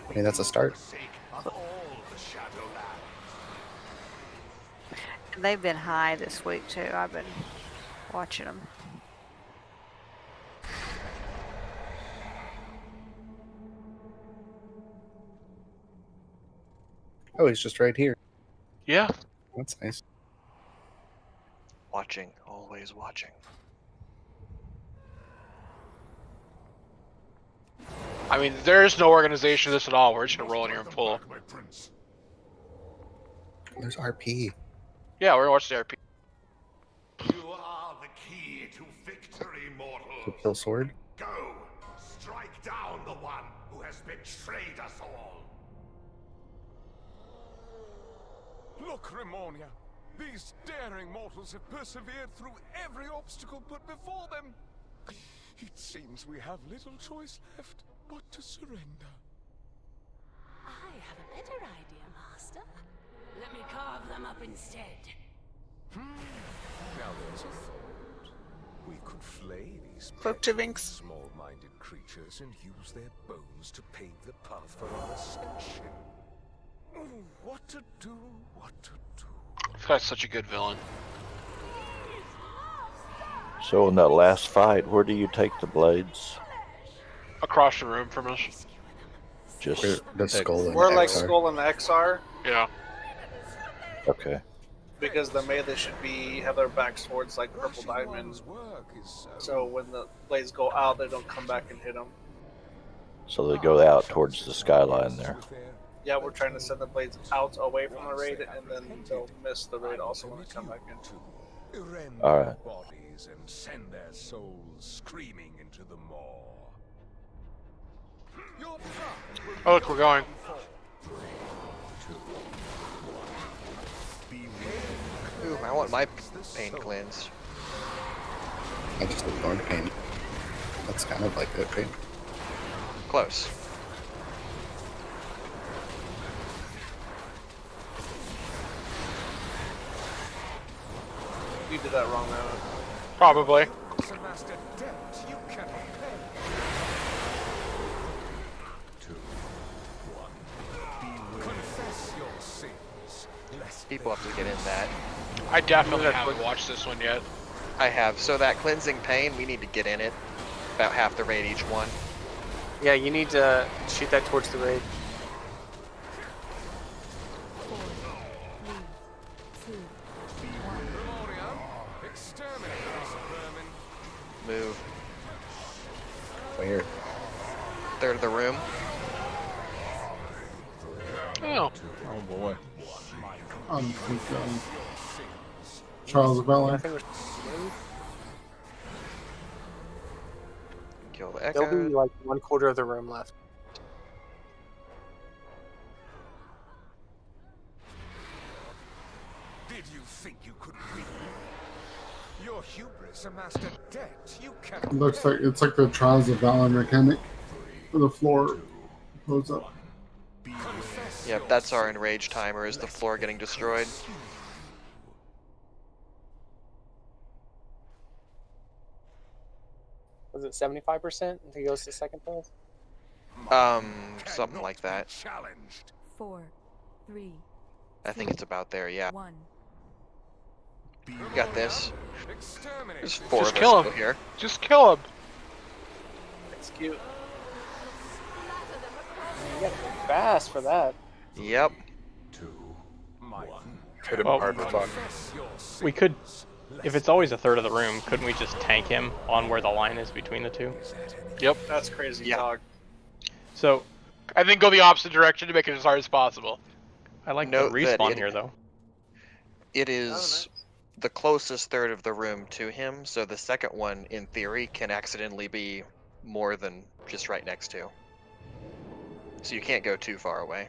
I mean, that's a start. And they've been high this week too. I've been watching them. Oh, he's just right here. Yeah. That's nice. Watching. Always watching. I mean, there is no organization of this at all. We're just gonna roll in here and pull. There's RP. Yeah, we're gonna watch the RP. You are the key to victory, mortal. The kill sword. Go, strike down the one who has betrayed us all. Look, Ramonia. These daring mortals have persevered through every obstacle put before them. It seems we have little choice left but to surrender. I have a better idea, Master. Let me carve them up instead. Now there's a thought. We could flay these Cloak to Vinx. small-minded creatures and use their bones to pave the path for our ascension. Oh, what to do, what to do. This guy's such a good villain. So in that last fight, where do you take the blades? Across the room from us. Just the skull and We're like XR. Skull and the XR Yeah. okay. because the melee should be have their backs towards like purple diamond. So when the blades go out, they don't come back and hit them. So they go out towards the skyline there. Yeah, we're trying to send the blades out away from the raid, and then they'll miss the raid also when they come back in. Rend All their right. bodies and send their souls screaming into the maw. Your pride will Oh, look, we're going. Ooh, I want my pain cleansed. I just ignored pain. That's kind of like it, right? Close. You did that wrong, man. Probably. So master debt you cannot pay. 2, 1. Confess your sins. Lest People have to get in that. I definitely haven't watched this one yet. I have. So that cleansing pain, we need to get in it. About half the raid each one. Yeah, you need to shoot that towards the raid. 4, 3, 2, 1. exterminate this vermin. Move. Where? Third of the room. Oh. Oh boy. I think Trials of Valor. Kill the There'll echo. be like 1/4 of the room left. Did you think you could win? Your hubris amassed a debt you cannot It looks pay. like it's like the Trials of Valor mechanic, where the floor goes up. Yep, that's our enrage timer, is the floor getting destroyed. Was it 75%? I think it goes to second phase. Something like that. 4, 3, I think it's about there, yeah. 1. We got this. There's 4 Just of us kill him. still here. Just kill him. It's cute. You gotta go fast for that. Yep. Hit him Well, hard with button. We could, if it's always a third of the room, couldn't we just tank him on where the line is between the two? Yep. That's crazy, dog. So, I think go the opposite direction to make it as hard as possible. I like Note the that respawn it- here, though. It is the closest third of the room to him, so the second one, in theory, can accidentally be more than just right next to. So you can't go too far away.